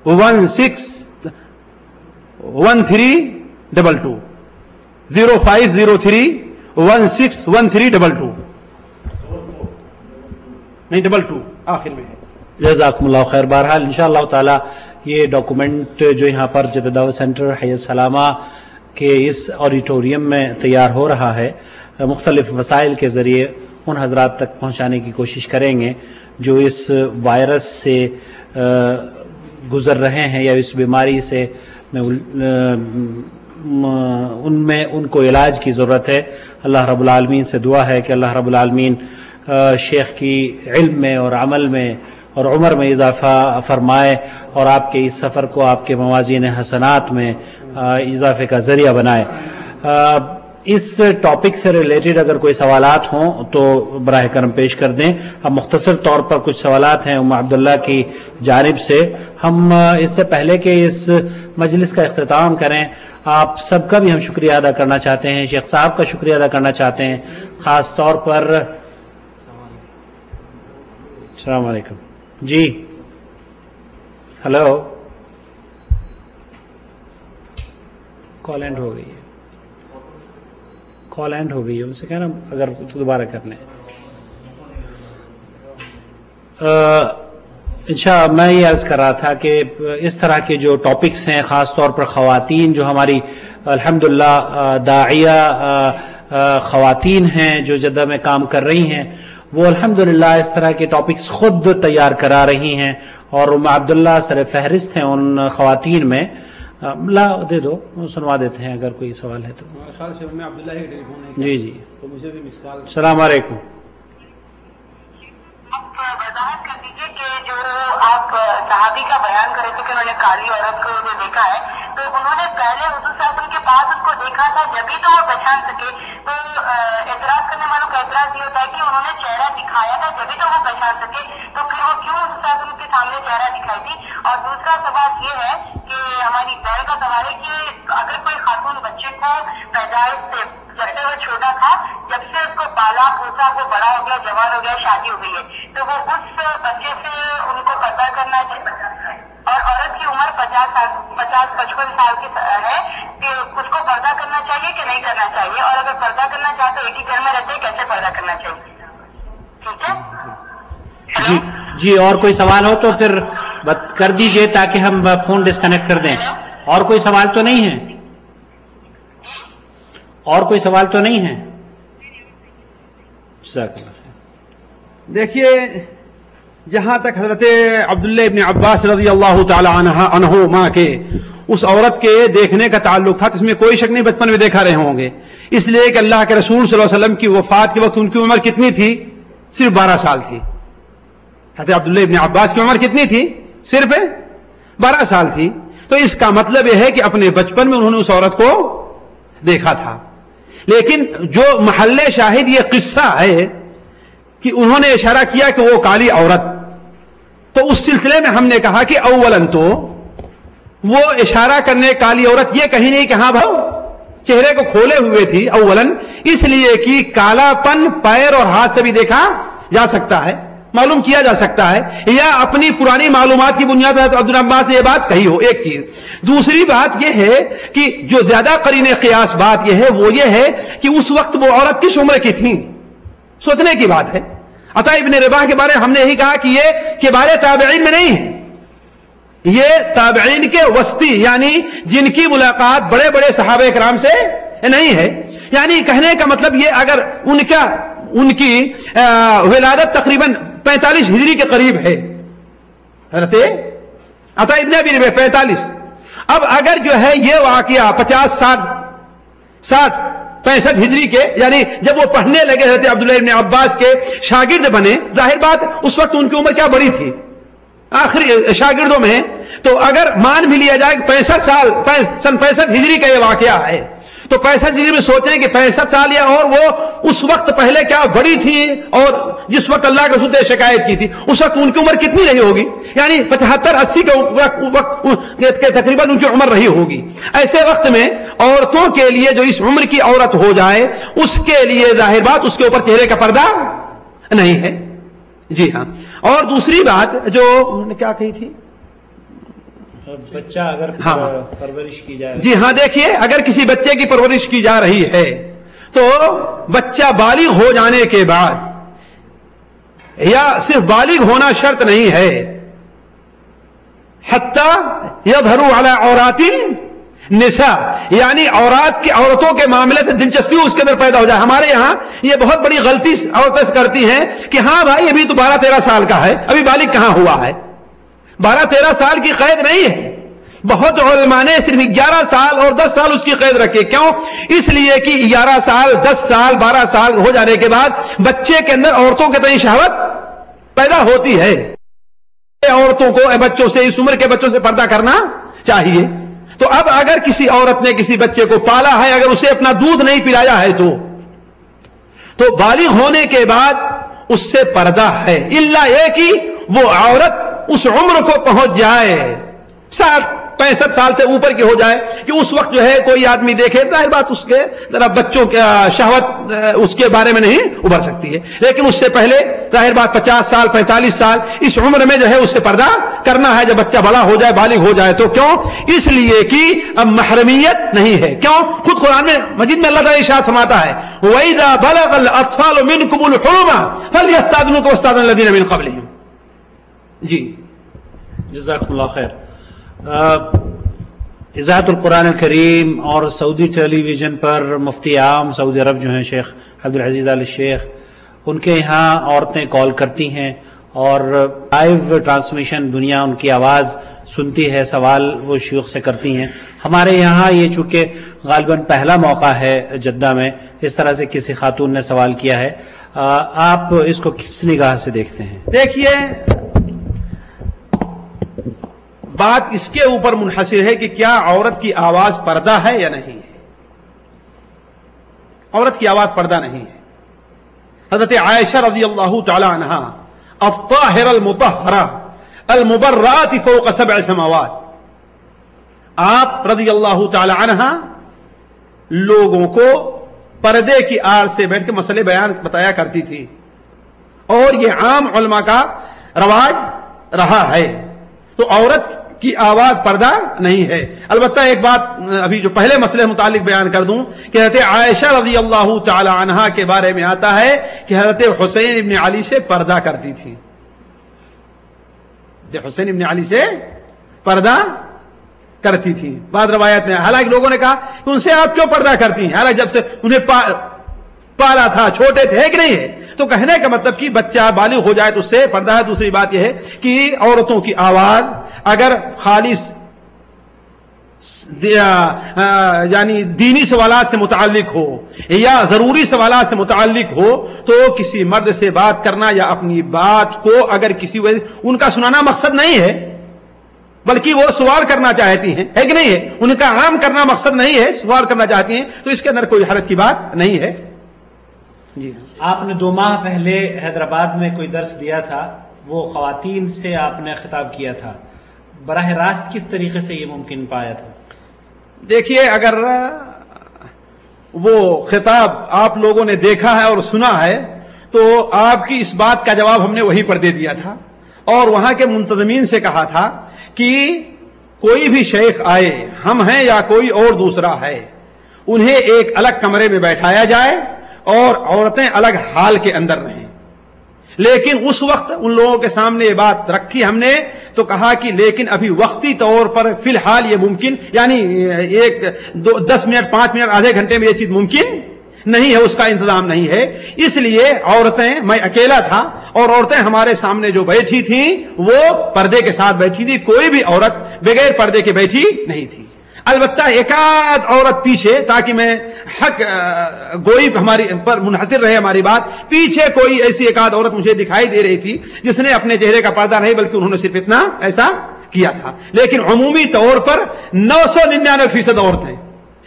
0503-161322 نہیں 22 آخر میں ہے. جزاکم اللہ خیر. بہرحال انشاءاللہ تعالی یہ ڈاکومنٹ جو یہاں پر جدہ دعوت سینٹر حی السلامہ کے اس آڈیٹوریم میں تیار ہو رہا ہے، مختلف وسائل کے ذریعے ان حضرات تک پہنچانے کی کوشش کریں گے جو اس وائرس سے گزر رہے ہیں یا اس بیماری سے ان کو علاج کی ضرورت ہے. اللہ رب العالمین سے دعا ہے کہ اللہ رب العالمین شیخ کی علم میں اور عمل میں اور عمر میں اضافہ فرمائے، اور آپ کے اس سفر کو آپ کے موازین حسنات میں اضافے کا ذریعہ بنائے. اس ٹاپک سے ریلیٹڈ اگر کوئی سوالات ہوں تو براہ کرم پیش کر دیں. اب مختصر طور پر کچھ سوالات ہیں ام عبداللہ کی جانب سے. ہم اس سے پہلے کہ اس مجلس کا اختتام کریں آپ سب کا بھی ہم شکریہ ادا کرنا چاہتے ہیں, شیخ صاحب کا شکریہ ادا کرنا چاہتے ہیں خاص طور پر. السلام علیکم. جی ہلو, کال اینڈ ہو گئی ہے, کال اینڈ ہو گئی ہے, ان سے کہنا اگر دوبارہ کر لیں. انشاءاللہ میں یہ عرض کر رہا تھا کہ اس طرح کے جو ٹاپکس ہیں خاص طور پر خواتین جو ہماری الحمدللہ داعیہ خواتین ہیں جو جدہ میں کام کر رہی ہیں, وہ الحمدللہ اس طرح کے ٹاپکس خود تیار کرا رہی ہیں اور ام عبداللہ سر فہرست ہیں ان خواتین میں. لا دے دو, سنوا دیتے ہیں اگر کوئی سوال ہے تو. جی جی السلام علیکم. وضاحت کر دیجیے کہ جو آپ صحابی کا بیان کر رہے تھے کہ انہوں نے کالی عورت کو جو دیکھا ہے تو انہوں نے پہلے حضور صلی اللہ علیہ وسلم کے پاس اس کو دیکھا تھا جبھی تو وہ پہچان سکے. تو اعتراض کرنے والوں کا اعتراض یہ ہوتا ہے کہ انہوں نے چہرہ دکھایا تھا جبھی تو وہ پہچان سکے, تو پھر وہ کیوں حضور صلی اللہ علیہ وسلم کے سامنے چہرہ دکھائی تھی. اور دوسرا سوال یہ ہے کہ ہماری بہن کا سوال ہے کہ اگر کوئی خاتون بچے کو پیدائش سے جبتے ہوئے چھوٹا تھا, جب سے اس کو پالا پوسا وہ بڑا ہو گیا, جوان ہو گیا, شادی ہو گئی ہے, تو وہ اس بچے سے ان کو پردہ کرنا چاہیے. اور عورت کی عمر 50-55 سال کی ہے کہ اس کو پردہ کرنا چاہیے کہ نہیں کرنا چاہیے, اور اگر پردہ کرنا چاہتے ایک ہی گھر میں رہتے کیسے پردہ کرنا چاہیے. ٹھیک ہے جی جی, اور کوئی سوال ہو تو پھر کر دیجئے تاکہ ہم فون ڈسکنیکٹ کر دیں. اور کوئی سوال تو نہیں ہے, اور کوئی سوال تو نہیں ہے. دیکھیے جہاں تک حضرت عبداللہ ابن عباس رضی اللہ تعالی عنہما کے اس عورت کے دیکھنے کا تعلق تھا تو اس میں کوئی شک نہیں بچپن میں دیکھا رہے ہوں گے, اس لیے کہ اللہ کے رسول صلی اللہ علیہ وسلم کی وفات کے وقت ان کی عمر کتنی تھی؟ صرف 12 سال تھی. حضرت عبداللہ ابن عباس کی عمر کتنی تھی؟ صرف 12 سال تھی. تو اس کا مطلب یہ ہے کہ اپنے بچپن میں انہوں نے اس عورت کو دیکھا تھا. لیکن جو محل شاہد یہ قصہ ہے کہ انہوں نے اشارہ کیا کہ وہ کالی عورت, تو اس سلسلے میں ہم نے کہا کہ اولاً تو وہ اشارہ کرنے کالی عورت یہ کہیں نہیں کہ ہاں بھاؤ چہرے کو کھولے ہوئے تھی, اولاً اس لیے کہ کالا پن پیر اور ہاتھ سے بھی دیکھا جا سکتا ہے, معلوم کیا جا سکتا ہے, یا اپنی پرانی معلومات کی بنیاد پر عبداللہ عباس نے یہ بات کہی ہو. ایک چیز. دوسری بات یہ ہے کہ جو زیادہ قرین قیاس بات یہ ہے وہ یہ ہے کہ اس وقت وہ عورت کس عمر کی تھی, سوچنے کی بات ہے. عطا ابن رباح کے بارے ہم نے یہی کہا کہ یہ کبار تابعین میں نہیں ہے, یہ تابعین کے وسطی یعنی جن کی ملاقات بڑے بڑے صحابہ کرام سے نہیں ہے. یعنی کہنے کا مطلب یہ اگر ان کی ولادت تقریباً 45 ہجری کے قریب ہے, حضرت عطا ابن ابی رباح 45. اب اگر جو ہے یہ واقعہ 50-60-65 ہجری کے, یعنی جب وہ پڑھنے لگے حضرت عبداللہ ابن عباس کے شاگرد بنے, ظاہر بات اس وقت ان کی عمر کیا بڑی تھی, آخری شاگردوں میں, تو اگر مان بھی لیا جائے 65 سال سن 65 ہجری کا یہ واقعہ ہے, تو 65 ہجری میں سوچیں کہ 65 سال یا اور وہ اس وقت پہلے کیا بڑی تھی, اور جس وقت اللہ کے رسول نے شکایت کی تھی اس وقت ان کی عمر کتنی رہی ہوگی؟ یعنی 75-80 کے تقریباً ان کی عمر رہی ہوگی. ایسے وقت میں عورتوں کے لیے جو اس عمر کی عورت ہو جائے اس کے لیے ظاہر بات اس کے اوپر چہرے کا پردہ نہیں ہے. جی ہاں. اور دوسری بات جو انہوں نے کیا کہی تھی, بچہ اگر پرورش کی جائے, جی ہاں دیکھیے اگر کسی بچے کی پرورش کی جا رہی ہے تو بچہ بالغ ہو جانے کے بعد یا صرف بالغ ہونا شرط نہیں ہے, حتی یظہروا علی عورات النساء, یعنی عورتوں کے معاملے سے دلچسپی اس کے اندر پیدا ہو جائے. ہمارے یہاں یہ بہت بڑی غلطی عورتیں کرتی ہیں کہ ہاں بھائی ابھی تو 12-13 سال کا ہے, ابھی بالغ کہاں ہوا ہے. 12-13 سال کی قید نہیں ہے, بہت علماء نے صرف 11 سال اور 10 سال اس کی قید رکھی. کیوں؟ اس لیے کہ 11 سال 10 سال 12 سال ہو جانے کے بعد بچے کے اندر عورتوں کے تئیں شہوت پیدا ہوتی ہے. عورتوں کو بچوں سے, اس عمر کے بچوں سے پردہ کرنا چاہیے. تو اب اگر کسی عورت نے کسی بچے کو پالا ہے، اگر اسے اپنا دودھ نہیں پلایا ہے تو بالغ ہونے کے بعد اس سے پردہ ہے، الا یہ کہ وہ عورت اس عمر کو پہنچ جائے 60-65 سال سے اوپر کی ہو جائے کہ اس وقت جو ہے کوئی آدمی دیکھے، ظاہر بات اس کے ذرا بچوں کی شہوت اس کے بارے میں نہیں ابھر سکتی ہے، لیکن اس سے پہلے ظاہر بات 50 سال 45 سال اس عمر میں جو ہے اس سے پردہ کرنا ہے جب بچہ بڑا ہو جائے، بالغ ہو جائے. تو کیوں؟ اس لیے کہ اب محرمیت نہیں ہے. کیوں؟ خود قرآن میں مجید میں اللہ تعالیٰ ارشاد فرماتا ہے وَإِذَا بَلَغَ الْأَطْفَالُ مِنْكُمُ الْحُلُمَ فَلْيَسْتَأْذِنُوا كَمَا اسْتَأْذَنَ الَّذِينَ مِنْ قَبْلِهِمْ. جی جزاکم اللہ خیر. اذاعت القرآن الکریم اور سعودی ٹیلی ویژن پر مفتی عام سعودی عرب جو ہیں شیخ عبدالعزیز آل شیخ، ان کے یہاں عورتیں کال کرتی ہیں اور لائیو ٹرانسمیشن دنیا ان کی آواز سنتی ہے، سوال وہ شیوخ سے کرتی ہیں. ہمارے یہاں یہ چونکہ غالباً پہلا موقع ہے جدہ میں اس طرح سے کسی خاتون نے سوال کیا ہے، آپ اس کو کس نگاہ سے دیکھتے ہیں؟ دیکھیے، بات اس کے اوپر منحصر ہے کہ کیا عورت کی آواز پردہ ہے یا نہیں ہے. عورت کی آواز پردہ نہیں ہے. حضرت عائشہ رضی اللہ تعالی عنہا الطاہرہ المطہرہ المبرات فوق 7 سماوات، آپ رضی اللہ تعالی عنہا لوگوں کو پردے کی آڑ سے بیٹھ کے مسئلے بیان بتایا کرتی تھی، اور یہ عام علماء کا رواج رہا ہے. تو عورت کی آواز پردہ نہیں ہے. البتہ ایک بات ابھی جو پہلے مسئلے متعلق بیان کر دوں کہ حضرت عائشہ رضی اللہ تعالی عنہا کے بارے میں آتا ہے کہ حضرت حسین ابن علی سے پردہ کرتی تھی. حسین ابن علی سے پردہ کرتی تھی. بعض روایت میں حالانکہ لوگوں نے کہا کہ ان سے آپ کیوں پردہ کرتی ہیں، حالانکہ جب سے انہیں پالا تھا، چھوٹے تھے، ہے کہ نہیں ہے. تو کہنے کا مطلب کہ بچہ بالغ ہو جائے تو اس سے پردہ ہے. دوسری بات یہ ہے کہ عورتوں کی آواز اگر خالص یعنی دینی سوالات سے متعلق ہو یا ضروری سوالات سے متعلق ہو تو کسی مرد سے بات کرنا یا اپنی بات کو اگر کسی وجہ ان کا سنانا مقصد نہیں ہے، بلکہ وہ سوال کرنا چاہتی ہیں، ہے کہ نہیں ہے، ان کا عام کرنا مقصد نہیں ہے، سوال کرنا چاہتی ہیں، تو اس کے اندر کوئی حرج کی بات نہیں ہے. جی آپ نے 2 ماہ پہلے حیدرآباد میں کوئی درس دیا تھا، وہ خواتین سے آپ نے خطاب کیا تھا، براہ راست کس طریقے سے یہ ممکن پایا تھا؟ دیکھیے، اگر وہ خطاب آپ لوگوں نے دیکھا ہے اور سنا ہے تو آپ کی اس بات کا جواب ہم نے وہیں پر دے دیا تھا، اور وہاں کے منتظمین سے کہا تھا کہ کوئی بھی شیخ آئے، ہم ہیں یا کوئی اور دوسرا ہے، انہیں ایک الگ کمرے میں بیٹھایا جائے اور عورتیں الگ حال کے اندر رہیں. لیکن اس وقت ان لوگوں کے سامنے یہ بات رکھی ہم نے تو کہا کہ لیکن ابھی وقتی طور پر فی الحال یہ ممکن، یعنی 10 منٹ 5 منٹ آدھے گھنٹے میں یہ چیز ممکن نہیں ہے، اس کا انتظام نہیں ہے. اس لیے عورتیں، میں اکیلا تھا اور عورتیں ہمارے سامنے جو بیٹھی تھیں وہ پردے کے ساتھ بیٹھی تھی، کوئی بھی عورت بغیر پردے کے بیٹھی نہیں تھی. البتہ ایک آدھ عورت پیچھے، تاکہ میں حق گوئی ہماری پر منحصر رہے ہماری بات، پیچھے کوئی ایسی ایک آدھ عورت مجھے دکھائی دے رہی تھی جس نے اپنے چہرے کا پردہ نہیں بلکہ انہوں نے صرف اتنا ایسا کیا تھا. لیکن عمومی طور پر 999% عورتیں،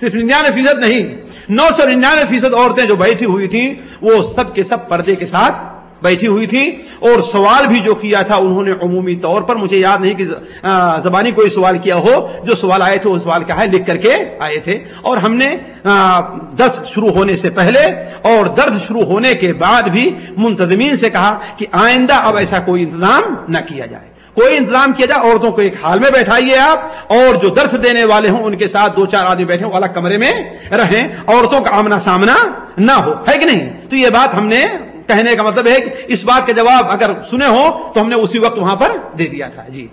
صرف 99% نہیں، 999% عورتیں جو بیٹھی ہوئی تھیں وہ سب کے سب پردے کے ساتھ بیٹھی ہوئی تھی. اور سوال بھی جو کیا تھا انہوں نے عمومی طور پر، مجھے یاد نہیں کہ زبانی کوئی سوال کیا ہو، جو سوال آئے تھے وہ سوال کیا ہے لکھ کر کے آئے تھے. اور ہم نے درس شروع ہونے سے پہلے اور درس شروع ہونے کے بعد بھی منتظمین سے کہا کہ آئندہ اب ایسا کوئی انتظام نہ کیا جائے، کوئی انتظام کیا جائے، عورتوں کو ایک حال میں بیٹھائیے آپ، اور جو درس دینے والے ہوں ان کے ساتھ 2-4 آدمی بیٹھے ہوں، الگ کمرے میں رہیں، عورتوں کا آمنا سامنا نہ ہو، ہے کہ نہیں. تو یہ بات ہم نے کہنے کا مطلب ہے کہ اس بات کا جواب اگر سنے ہو تو ہم نے اسی وقت وہاں پر دے دیا تھا. جی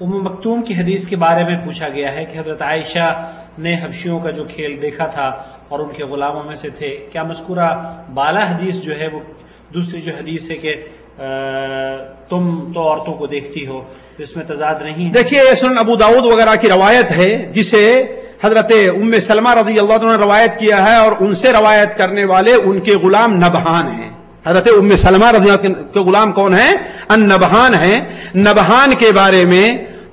ام مکتوم کی حدیث کے بارے میں پوچھا گیا ہے کہ حضرت عائشہ نے حبشیوں کا جو کھیل دیکھا تھا اور ان کے غلاموں میں سے تھے، کیا مذکورہ بالا حدیث جو ہے وہ دوسری جو حدیث ہے کہ تم تو عورتوں کو دیکھتی ہو، اس میں تضاد نہیں؟ دیکھیے، سنن ابو داؤد وغیرہ کی روایت ہے جسے حضرت ام سلمہ رضی اللہ عنہ نے روایت کیا ہے، اور ان سے روایت کرنے والے ان کے غلام نبہان ہیں. حضرت ام سلمہ رضی اللہ عنہ کے غلام کون ہیں؟ النبہان ہیں. نبہان کے بارے میں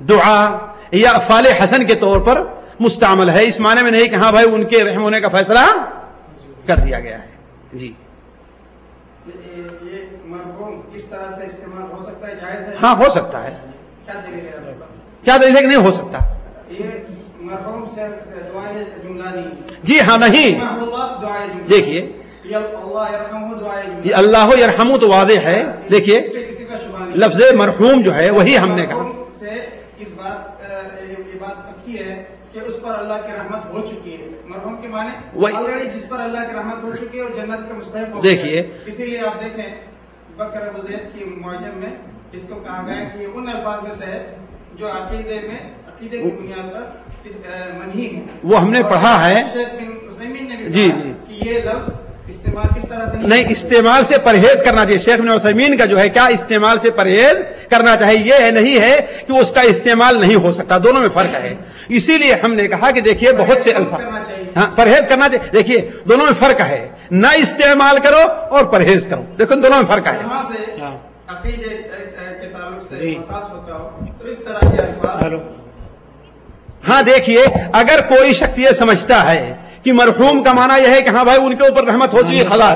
دعا یا فال حسن کے طور پر مستعمل ہے، اس معنی میں نہیں کہ ہاں بھائی ان کے رحم ہونے کا فیصلہ کر دیا گیا ہے. جی یہ مرحوم اس طرح سے استعمال ہو سکتا ہے، جائز ہے؟ ہاں ہو سکتا ہے. کیا دلیل ہے آپ کے پاس؟ کیا دلیل ہے کہ نہیں ہو سکتا؟ یہ مرحوم سے دعائیں جملہ نہیں. جی ہاں نہیں. اللہ دعائیں جملہ. دیکھیے یا اللہ یرحمہ دعائیں جملہ. یہ اللہ یرحمہ تو واضح ہے. دیکھیے اس سے کسی کا شبہ نہیں. لفظ مرحوم جو ہے وہی ہم نے کہا. مرحوم سے اس بات پکی ہے کہ اس پر اللہ کی رحمت ہو چکی ہے. مرحوم کے معنی آلریڈی جس پر اللہ کی رحمت ہو چکی ہے اور جنت کا مستحق ہو. دیکھیے اسی لیے آپ دیکھیں بکر ابو زید کی معجم میں اس کو کہا گیا کہ یہ ان الفاظ میں سے ہے جو عقیدے کی بنیاد پر منہی ہے. وہ ہم نے پڑھا ہے. شیخ بن عثیمین نے بھی جی کہا کہ یہ لفظ استعمال اس طرح سے نہیں، استعمال سے پرہیز کرنا چاہیے. شیخ ابن عثیمین کا جو ہے کیا استعمال سے پرہیز کرنا چاہیے، یہ نہیں ہے کہ اس کا استعمال نہیں ہو سکتا. دونوں میں فرق ہے. اسی لیے ہم نے کہا کہ دیکھیے بہت سے الفاظ ہاں پرہیز کرنا چاہیے. دیکھیے دونوں میں فرق ہے، نہ استعمال کرو اور پرہیز کرو. دیکھو دونوں میں فرق ہے. یہاں سے عقیدے کے تعلق سے احساس ہوتا ہو تو اس طرح کے الفاظ. ہاں دیکھیے اگر کوئی شخص یہ سمجھتا ہے کہ مرحوم کا معنی یہ ہے کہ ہاں بھائی ان کے اوپر رحمت ہوتی ہے خدا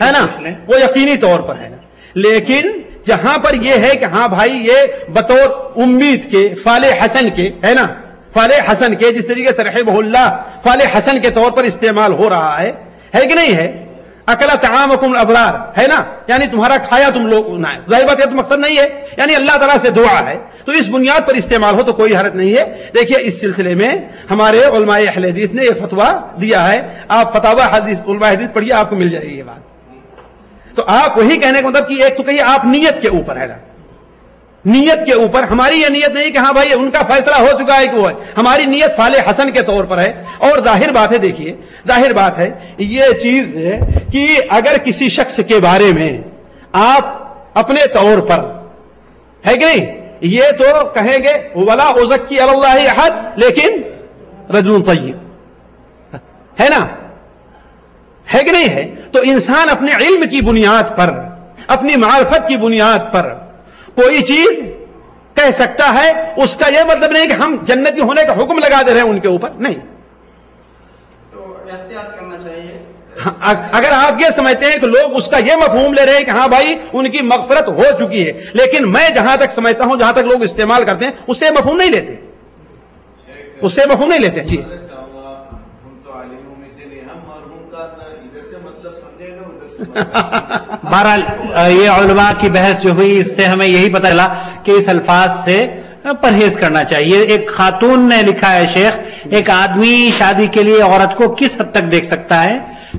ہے نا، وہ یقینی طور پر ہے نا. لیکن جہاں پر یہ ہے کہ ہاں بھائی یہ بطور امید کے فال حسن کے ہے نا، فال حسن کے جس طریقے سے رحمہ اللہ فال حسن کے طور پر استعمال ہو رہا ہے کہ نہیں ہے. اکلا طعامکم الابرار ہے نا، یعنی تمہارا کھایا تم لوگ نہ ہے. ظاہر بات ہے تو مقصد نہیں ہے، یعنی اللہ تعالیٰ سے دعا ہے تو اس بنیاد پر استعمال ہو تو کوئی حرج نہیں ہے. دیکھیے اس سلسلے میں ہمارے علماء اہل حدیث نے یہ فتویٰ دیا ہے. آپ فتاوی حدیث علماء حدیث پڑھیے آپ کو مل جائے گی یہ بات. تو آپ وہی کہنے کا مطلب کہ ایک تو کہیے آپ نیت کے اوپر ہے نا، نیت کے اوپر. ہماری یہ نیت نہیں کہ ہاں بھائی ان کا فیصلہ ہو چکا ہے کہ وہ ہے. ہماری نیت فال حسن کے طور پر ہے. اور ظاہر بات ہے، دیکھیے ظاہر بات ہے یہ چیز ہے کہ اگر کسی شخص کے بارے میں آپ اپنے طور پر ہے کہ نہیں یہ تو کہیں گے ولا ازکی علی اللہ احد لیکن رجل طیب ہے نا، ہے کہ نہیں ہے. تو انسان اپنے علم کی بنیاد پر اپنی معرفت کی بنیاد پر کوئی چیز کہہ سکتا ہے. اس کا یہ مطلب نہیں کہ ہم جنتی ہونے کا حکم لگا دے رہے ہیں ان کے اوپر، نہیں. تو احتیاط کرنا چاہیے. اگر آپ یہ سمجھتے ہیں کہ لوگ اس کا یہ مفہوم لے رہے ہیں کہ ہاں بھائی ان کی مغفرت ہو چکی ہے، لیکن میں جہاں تک سمجھتا ہوں جہاں تک لوگ استعمال کرتے ہیں اس سے مفہوم نہیں لیتے، اس سے مفہوم نہیں لیتے. جی بہرحال یہ علماء کی بحث جو ہوئی اس سے ہمیں یہی پتہ چلا کہ اس الفاظ سے پرہیز کرنا چاہیے. ایک خاتون نے لکھا ہے شیخ ایک آدمی شادی کے لیے عورت کو کس حد تک دیکھ سکتا ہے؟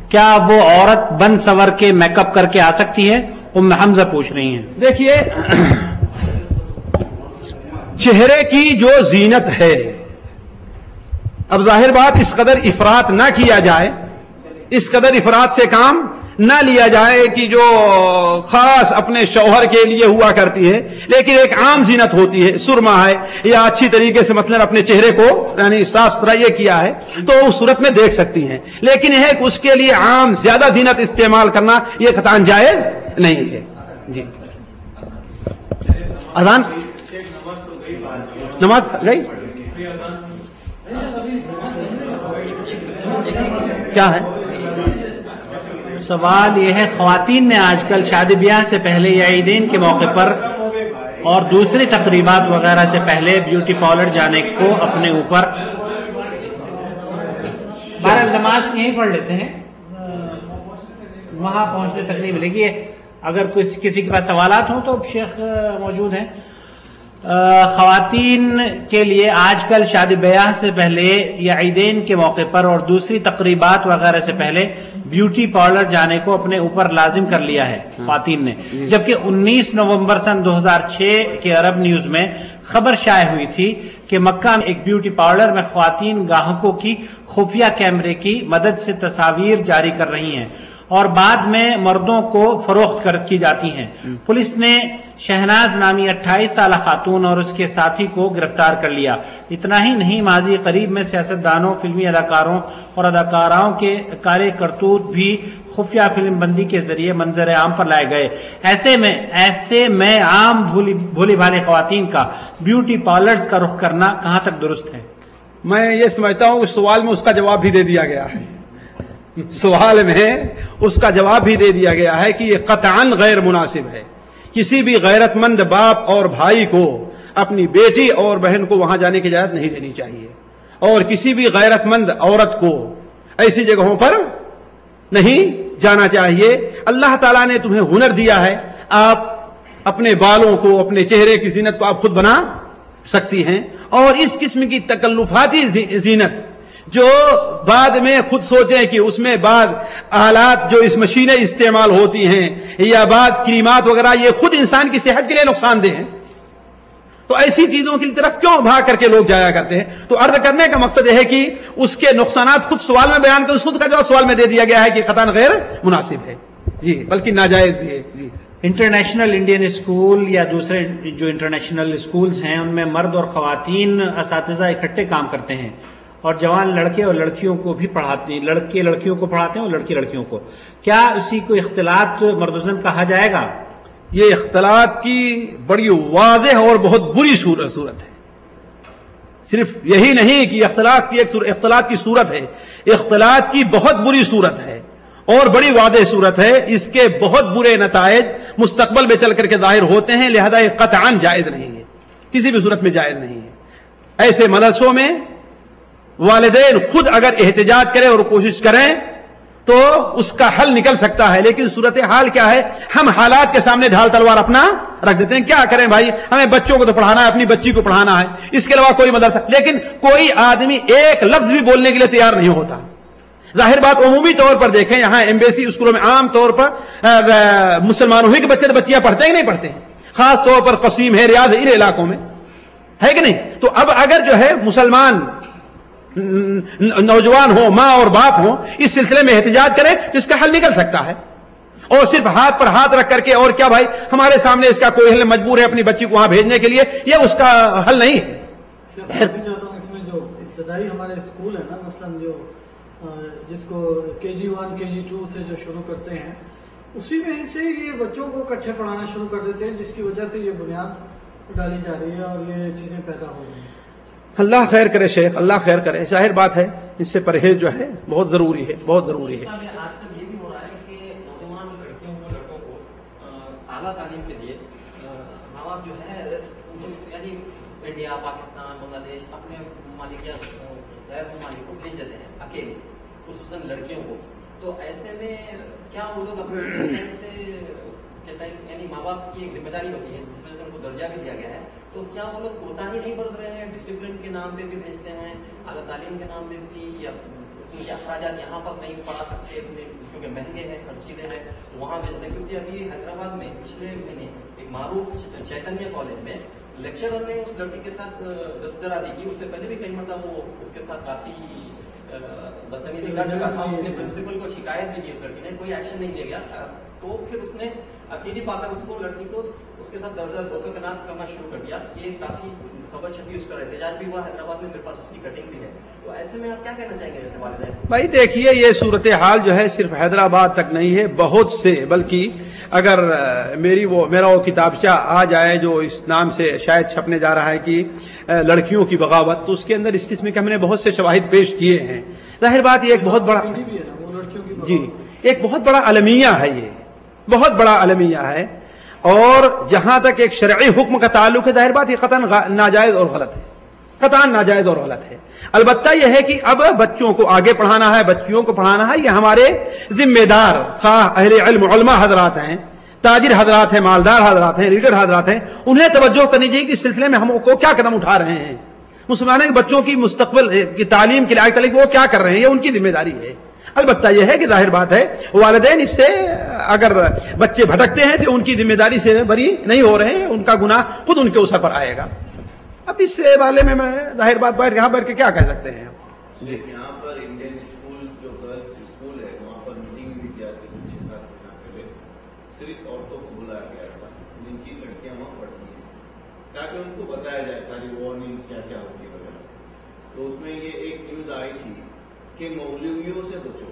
کیا وہ عورت بن سور کے میک اپ کر کے آ سکتی ہے؟ ام حمزہ پوچھ رہی ہیں. دیکھیے چہرے کی جو زینت ہے، اب ظاہر بات اس قدر افراط نہ کیا جائے، اس قدر افراط سے کام نہ لیا جائے کہ جو خاص اپنے شوہر کے لیے ہوا کرتی ہے، لیکن ایک عام زینت ہوتی ہے، سرما ہے یا اچھی طریقے سے مثلا اپنے چہرے کو یعنی صاف ستھرا یہ کیا ہے تو اس صورت میں دیکھ سکتی ہیں. لیکن یہ کہ اس کے لیے عام زیادہ زینت استعمال کرنا یہ قطعاً جائز نہیں ہے. جی اذان نماز گئی کیا ہے؟ سوال یہ ہے خواتین نے آج کل شادی بیاہ سے پہلے یا عیدین کے موقع پر اور دوسری تقریبات وغیرہ سے پہلے بیوٹی پارلر جانے کو اپنے اوپر. بہرحال نماز یہیں پڑھ لیتے ہیں، وہاں پہنچنے تک نہیں ملے گی. اگر کسی کے پاس سوالات ہوں تو شیخ موجود ہیں. خواتین کے لیے آج کل شادی بیاہ سے پہلے یا عیدین کے موقع پر اور دوسری تقریبات وغیرہ سے پہلے بیوٹی پارلر جانے کو اپنے اوپر لازم کر لیا ہے خواتین نے، جبکہ 19 نومبر سن 2006 کے عرب نیوز میں خبر شائع ہوئی تھی کہ مکہ میں ایک بیوٹی پارلر میں خواتین گاہکوں کی خفیہ کیمرے کی مدد سے تصاویر جاری کر رہی ہیں اور بعد میں مردوں کو فروخت کی جاتی ہیں. پولیس نے شہناز نامی 28 سالہ خاتون اور اس کے ساتھی کو گرفتار کر لیا. اتنا ہی نہیں، ماضی قریب میں سیاستدانوں، فلمی اداکاروں اور اداکاراؤں کے کارے کرتوت بھی خفیہ فلم بندی کے ذریعے منظر عام پر لائے گئے. ایسے میں عام بھولی بھالی خواتین کا بیوٹی پارلرز کا رخ کرنا کہاں تک درست ہے؟ میں یہ سمجھتا ہوں اس سوال میں اس کا جواب بھی دے دیا گیا ہے. سوال میں اس کا جواب بھی دے دیا گیا ہے کہ یہ قطعاً غیر مناسب ہے. کسی بھی غیرت مند باپ اور بھائی کو اپنی بیٹی اور بہن کو وہاں جانے کی اجازت نہیں دینی چاہیے، اور کسی بھی غیرت مند عورت کو ایسی جگہوں پر نہیں جانا چاہیے. اللہ تعالیٰ نے تمہیں ہنر دیا ہے، آپ اپنے بالوں کو، اپنے چہرے کی زینت کو آپ خود بنا سکتی ہیں، اور اس قسم کی تکلفاتی زینت جو بعد میں خود سوچیں کہ اس میں بعد آلات جو اس مشینیں استعمال ہوتی ہیں یا بعد کریمات وغیرہ یہ خود انسان کی صحت کے لیے نقصان دہ ہیں، تو ایسی چیزوں کی طرف کیوں بھاگ کر کے لوگ جایا کرتے ہیں؟ تو عرض کرنے کا مقصد یہ ہے کہ اس کے نقصانات خود سوال میں بیان کر خود کا جواب سوال میں دے دیا گیا ہے کہ قطعاً غیر مناسب ہے جی، بلکہ ناجائز بھی ہے جی. انٹرنیشنل انڈین اسکول یا دوسرے جو انٹرنیشنل اسکولز ہیں ان میں مرد اور خواتین اساتذہ اکٹھے کام کرتے ہیں اور جوان لڑکے اور لڑکیوں کو بھی پڑھاتے ہیں، لڑکے لڑکیوں کو پڑھاتے ہیں اور لڑکی لڑکیوں کو. کیا اسی کو اختلاط مرد و زن کہا جائے گا؟ یہ اختلاط کی بڑی واضح اور بہت بری صورت ہے. صرف یہی نہیں کہ اختلاط کی صورت ہے، اختلاط کی بہت بری صورت ہے اور بڑی واضح صورت ہے. اس کے بہت برے نتائج مستقبل میں چل کر کے ظاہر ہوتے ہیں، لہذا یہ قطعاً جائز نہیں ہے، کسی بھی صورت میں جائز نہیں ہے. ایسے مدرسوں میں والدین خود اگر احتجاج کریں اور کوشش کریں تو اس کا حل نکل سکتا ہے، لیکن صورتحال کیا ہے؟ ہم حالات کے سامنے ڈھال تلوار اپنا رکھ دیتے ہیں. کیا کریں بھائی، ہمیں بچوں کو تو پڑھانا ہے، اپنی بچی کو پڑھانا ہے، اس کے علاوہ کوئی مدرسہ، لیکن کوئی آدمی ایک لفظ بھی بولنے کے لیے تیار نہیں ہوتا. ظاہر بات عمومی طور پر دیکھیں، یہاں ایمبیسی اسکولوں میں عام طور پر مسلمانوں ہی کے بچے تو بچیاں پڑھتے ہی نہیں پڑھتے ہیں، خاص طور پر قصیم ہے، ریاض ہے، ان علاقوں میں ہے کہ نہیں. تو اب اگر جو ہے مسلمان نوجوان ہو، ماں اور باپ ہو، اس سلسلے میں احتجاج کریں تو اس کا حل نکل سکتا ہے. اور صرف ہاتھ پر ہاتھ رکھ کر کے اور کیا بھائی ہمارے سامنے اس کا کوئی حل مجبور ہے اپنی بچی کو وہاں بھیجنے کے لیے، یہ اس کا حل نہیں ہے. اس میں جو ابتدائی ہمارے اسکول ہے نا، مثلا جو جس کو KG1 KG2 سے جو شروع کرتے ہیں، اسی میں سے یہ بچوں کو اکٹھے پڑھانا شروع کر دیتے ہیں، جس کی وجہ سے یہ بنیاد ڈالی جا رہی ہے اور یہ چیزیں پیدا ہو رہی ہیں. اللہ خیر کرے شیخ، اللہ خیر کرے. ظاہر بات ہے اس سے پرہیز جو ہے بہت ضروری ہے، بہت ضروری ہے. آج کل یہ بھی ہو رہا ہے کہ نوجوان لڑکیوں کو، لڑکوں کو اعلیٰ تعلیم کے لیے ماں باپ جو ہے یعنی انڈیا، پاکستان، بنگلہ دیش اپنے ممالک یا غیر ممالک کو بھیج دیتے ہیں اکیلے، خصوصاً لڑکیوں کو. تو ایسے میں کیا وہ لوگ اپنے یعنی ماں باپ کی ایک ذمہ داری ہوتی ہے جس میں سے ان کو درجہ بھی دیا گیا ہے، تو کیا وہ لوگ کوتاہی نہیں برت رہے ہیں؟ ڈسپلن کے نام پہ بھی بھیجتے ہیں، اعلیٰ تعلیم کے نام پہ بھی، یا اخراجات یہاں پر نہیں پڑھا سکتے کیونکہ مہنگے ہیں، خرچیلے ہیں، تو وہاں بھیجتے ہیں. کیونکہ ابھی حیدرآباد میں پچھلے مہینے ایک معروف چیتنیہ کالج میں لیکچرر نے اس لڑکی کے ساتھ دستدرازی کی. اس سے پہلے بھی کئی مرتبہ وہ اس کے ساتھ کافی بدتمیزی کر چکا تھا. اس نے پرنسپل کو شکایت بھی کی، اس لڑکی نے کوئی ایکشن نہیں لیا گیا. تو پھر اس نے اکیلی پا کر اس کو لڑکی کو اس کے ساتھ درجہ کنات کرنا شروع کر دیا. یہ کافی خبر چھپی، اس کا احتجاج بھی ہوا حیدرآباد میں، میرے پاس اس کی کٹنگ بھی ہے. تو ایسے میں آپ کیا کہنا چاہیں گے جیسے والدین؟ بھائی دیکھیے، یہ صورتحال جو ہے صرف حیدرآباد تک نہیں ہے، بہت سے، بلکہ اگر میرا وہ کتابچہ آ جائے جو اس نام سے شاید چھپنے جا رہا ہے کہ لڑکیوں کی بغاوت، تو اس کے اندر اس قسم کے ہم نے بہت سے شواہد پیش کیے ہیں. ظاہر بات یہ ایک بہت بڑا جی ایک بہت بڑا المیہ ہے، یہ بہت بڑا المیہ ہے. اور جہاں تک ایک شرعی حکم کا تعلق ہے، ظاہر بات یہ قطعاً ناجائز اور غلط ہے، قطعاً ناجائز اور غلط ہے. البتہ یہ ہے کہ اب بچوں کو آگے پڑھانا ہے، بچیوں کو پڑھانا ہے، یہ ہمارے ذمہ دار خواہ اہل علم علماء حضرات ہیں، تاجر حضرات ہیں، مالدار حضرات ہیں، لیڈر حضرات ہیں، انہیں توجہ کرنی چاہیے کہ اس سلسلے میں ہم کو کیا قدم اٹھا رہے ہیں. مسلمانوں کے بچوں کی مستقبل کی تعلیم کے لیے وہ کیا کر رہے ہیں، یہ ان کی ذمہ داری ہے. البتہ یہ ہے کہ ظاحر بات ہے والدین اس سے اگر بچے بھٹکتے ہیں تو ان کی ذمہ داری سے بری نہیں ہو رہے ہیں، ان کا گناہ خود ان کے اوپر پر آئے گا. اب اس بارے میں ظاہر بات یہاں بیٹھ کے کیا کہہ سکتے ہیں جی. یہاں پر انڈین اسکول جو گرلس اسکول ہے وہاں پر میٹنگ بھی کیا سے 6-7 مہینہ پہلے صرف عورتوں کو بلایا گیا تھا جن کی لڑکیاں وہاں پڑھتی ہیں، تاکہ ان کو بتایا جائے ساری وارننگس کیا کیا ہوتی ہے وغیرہ. تو اس میں یہ ایک نیوز آئی تھی کہ مولویوں سے بچو،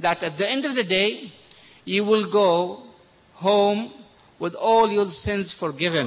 that at the end of the day you will go home with all your sins forgiven.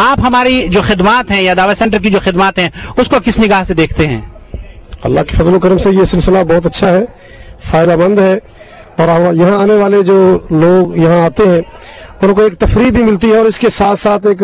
آپ ہماری جو خدمات ہیں یا دعوت سینٹر کی جو خدمات ہیں اس کو کس نگاہ سے دیکھتے ہیں؟ اللہ کے فضل و کرم سے یہ سلسلہ بہت اچھا ہے، فائدہ مند ہے، اور یہاں آنے والے جو لوگ یہاں آتے ہیں ان کو ایک تفریح بھی ملتی ہے اور اس کے ساتھ ساتھ ایک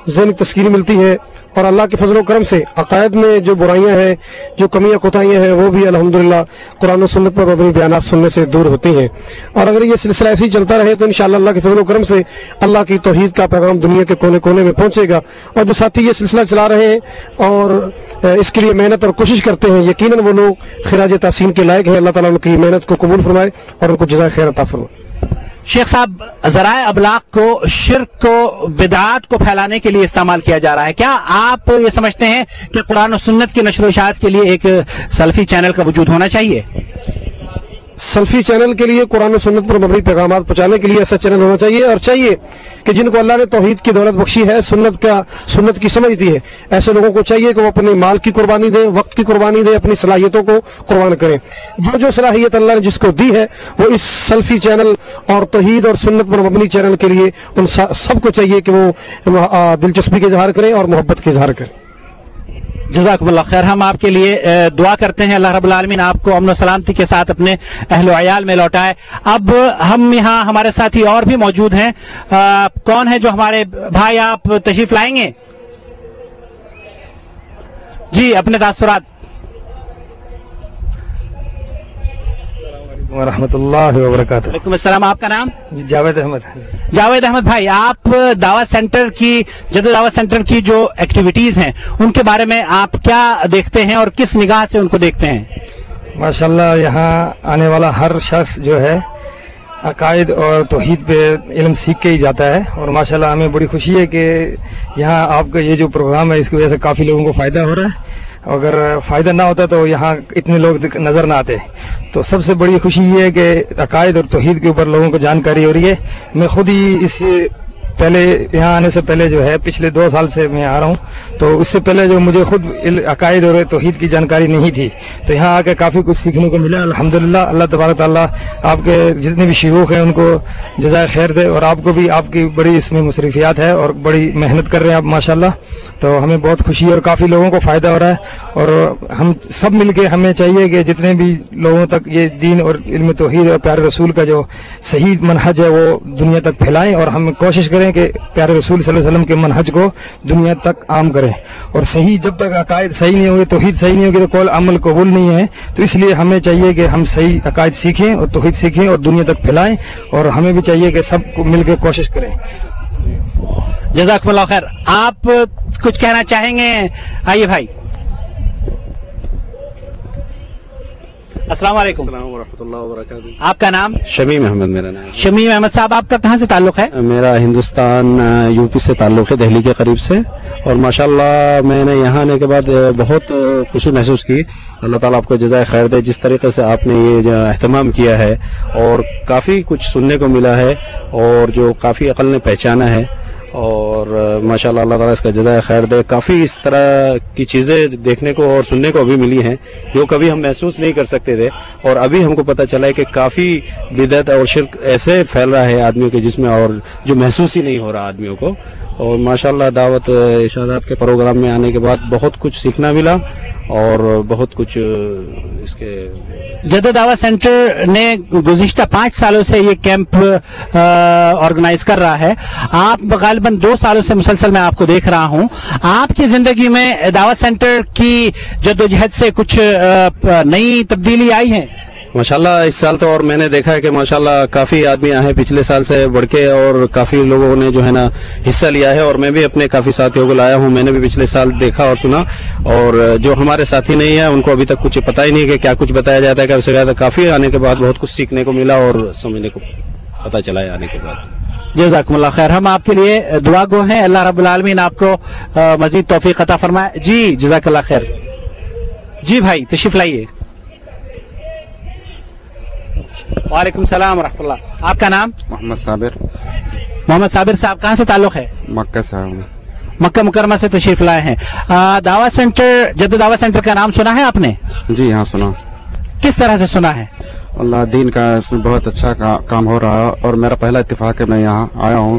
ذہنی تسکین ملتی ہے، اور اللہ کے فضل و کرم سے عقائد میں جو برائیاں ہیں، جو کمیاں کوتاہیاں ہیں، وہ بھی الحمدللہ قرآن و سنت پر مبنی بیانات سننے سے دور ہوتی ہیں۔ اور اگر یہ سلسلہ ایسے ہی چلتا رہے تو انشاءاللہ اللہ کے فضل و کرم سے اللہ کی توحید کا پیغام دنیا کے کونے کونے میں پہنچے گا، اور جو ساتھی یہ سلسلہ چلا رہے ہیں اور اس کے لیے محنت اور کوشش کرتے ہیں، یقیناً وہ لوگ خراج تحسین کے لائق ہیں۔ اللہ تعالیٰ ان کی محنت کو قبول فرمائے اور ان کو جزائے خیر عطا فرمائے۔ شیخ صاحب، ذرائع ابلاغ کو، شرک کو، بدعات کو پھیلانے کے لیے استعمال کیا جا رہا ہے، کیا آپ یہ سمجھتے ہیں کہ قرآن و سنت کی نشر و اشاعت کے لیے ایک سلفی چینل کا وجود ہونا چاہیے؟ سلفی چینل کے لیے، قرآن و سنت پر مبنی پیغامات پہنچانے کے لیے ایسا چینل ہونا چاہیے، اور چاہیے کہ جن کو اللہ نے توحید کی دولت بخشی ہے، سنت کی سمجھ دی ہے، ایسے لوگوں کو چاہیے کہ وہ اپنے مال کی قربانی دیں، وقت کی قربانی دیں، اپنی صلاحیتوں کو قربان کریں۔ جو صلاحیت اللہ نے جس کو دی ہے وہ اس سلفی چینل اور توحید اور سنت پر مبنی چینل کے لیے ان سب کو چاہیے کہ وہ دلچسپی کا اظہار کریں اور محبت کا اظہار کریں۔ جزاکم اللہ خیر۔ ہم آپ کے لیے دعا کرتے ہیں، اللہ رب العالمین آپ کو امن و سلامتی کے ساتھ اپنے اہل و عیال میں لوٹائے۔ اب ہم یہاں ہمارے ساتھی اور بھی موجود ہیں، کون ہیں جو ہمارے بھائی، آپ تشریف لائیں گے؟ جی، اپنے تاثرات۔ ورحمۃ اللہ وبرکاتہ۔ وعلیکم السلام، آپ کا نام؟ جاوید احمد۔ جاوید احمد بھائی، آپ دعوت سینٹر کی، جدید دعوت سینٹر کی جو ایکٹیویٹیز ہیں ان کے بارے میں آپ کیا دیکھتے ہیں اور کس نگاہ سے ان کو دیکھتے ہیں؟ ماشاءاللہ، یہاں آنے والا ہر شخص جو ہے عقائد اور توحید پہ علم سیکھ کے ہی جاتا ہے، اور ماشاءاللہ ہمیں بڑی خوشی ہے کہ یہاں آپ کا یہ جو پروگرام ہے اس کی وجہ سے کافی لوگوں کو فائدہ ہو رہا ہے۔ اگر فائدہ نہ ہوتا تو یہاں اتنے لوگ نظر نہ آتے۔ تو سب سے بڑی خوشی یہ ہے کہ عقائد اور توحید کے اوپر لوگوں کو جانکاری ہو رہی ہے۔ میں خود ہی اس پہلے یہاں آنے سے پہلے جو ہے پچھلے 2 سال سے میں آ رہا ہوں، تو اس سے پہلے جو مجھے خود عقائد اور توحید کی جانکاری نہیں تھی، تو یہاں آ کے کافی کچھ سیکھنے کو ملا الحمدللہ۔ اللہ تبارک تعالیٰ آپ کے جتنے بھی شیوخ ہیں ان کو جزائے خیر دے، اور آپ کو بھی، آپ کی بڑی اس میں مصروفیات ہے اور بڑی محنت کر رہے ہیں آپ ماشاءاللہ، تو ہمیں بہت خوشی ہے اور کافی لوگوں کو فائدہ ہو رہا ہے۔ اور ہم سب مل کے، ہمیں چاہیے کہ جتنے بھی لوگوں تک یہ دین اور علم توحید اور پیارے رسول کا جو صحیح منہج ہے وہ دنیا تک پھیلائیں، اور ہم کوشش کریں کہ پیارے رسول صلی اللہ علیہ وسلم کے منہج کو دنیا تک عام کریں۔ اور صحیح، جب تک عقائد صحیح نہیں ہوگی، توحید صحیح نہیں ہوگی تو کوئی عمل قبول نہیں ہے۔ تو اس لیے ہمیں چاہیے کہ ہم صحیح عقائد سیکھیں اور توحید سیکھیں اور دنیا تک پھیلائیں، اور ہمیں بھی چاہیے کہ سب کو مل کے کوشش کریں۔ جزاکم اللہ خیر۔ آپ کچھ کہنا چاہیں گے؟ آئیے بھائی۔ السلام علیکم۔ السلام ورحمۃ اللہ وبرکاتہ۔ آپ کا نام؟ شمیم احمد میرا نام۔ شمیم احمد صاحب، آپ کا کہاں سے تعلق ہے؟ میرا ہندوستان یو پی سے تعلق ہے، دہلی کے قریب سے، اور ماشاءاللہ میں نے یہاں آنے کے بعد بہت خوشی محسوس کی۔ اللہ تعالیٰ آپ کو جزائے خیر دے، جس طریقے سے آپ نے یہ جو اہتمام کیا ہے، اور کافی کچھ سننے کو ملا ہے، اور جو کافی عقل نے پہچانا ہے، اور ماشاءاللہ اللہ تعالیٰ اس کا جزائے خیر دے۔ کافی اس طرح کی چیزیں دیکھنے کو اور سننے کو ابھی ملی ہیں جو کبھی ہم محسوس نہیں کر سکتے تھے، اور ابھی ہم کو پتہ چلا ہے کہ کافی بدعت اور شرک ایسے پھیل رہا ہے آدمیوں کے جسم میں، اور جو محسوس ہی نہیں ہو رہا آدمیوں کو۔ اور ماشاءاللہ دعوت ارشادات کے پروگرام میں آنے کے بعد بہت کچھ سیکھنا ملا، اور بہت کچھ اس کے جدید دعوت سینٹر نے گزشتہ 5 سالوں سے یہ کیمپ آرگنائز کر رہا ہے۔ آپ غالباً 2 سالوں سے مسلسل میں آپ کو دیکھ رہا ہوں۔ آپ کی زندگی میں دعوت سینٹر کی جدوجہد سے کچھ نئی تبدیلی آئی ہے؟ ماشاءاللہ اس سال تو، اور میں نے دیکھا ہے کہ ماشاءاللہ کافی آدمی آئے ہیں پچھلے سال سے بڑھ کے، اور کافی لوگوں نے جو ہے نا حصہ لیا ہے، اور میں بھی اپنے کافی ساتھیوں کو لایا ہوں۔ میں نے بھی پچھلے سال دیکھا اور سنا، اور جو ہمارے ساتھی نہیں ہیں ان کو ابھی تک کچھ پتہ ہی نہیں کہ کیا کچھ بتایا جاتا ہے، کیا اسے کہتا ہے۔ کافی آنے کے بعد بہت کچھ سیکھنے کو ملا اور سمجھنے کو پتہ چلا ہے آنے کے بعد۔ جزاکم اللہ خیر۔ ہم آپ کے لیے دعا گو ہیں، اللہ رب العالمین آپ کو مزید توفیق عطا فرمائے۔ جی جزاک اللہ خیر۔ جی بھائی تشریف لائیے۔ وعلیکم السلام ورحمۃ اللہ۔ آپ کا نام؟ محمد صابر۔ محمد صابر صاحب، کہاں سے تعلق ہے؟ مکہ سے ہوں۔ مکہ مکرمہ سے تشریف لائے ہیں۔ دعوت سینٹر، جدید دعوت سینٹر کا نام سنا ہے آپ نے؟ جی ہاں سنا۔ کس طرح سے سنا ہے؟ اللہ دین کا اس میں بہت اچھا کام ہو رہا ہے، اور میرا پہلا اتفاق ہے میں یہاں آیا ہوں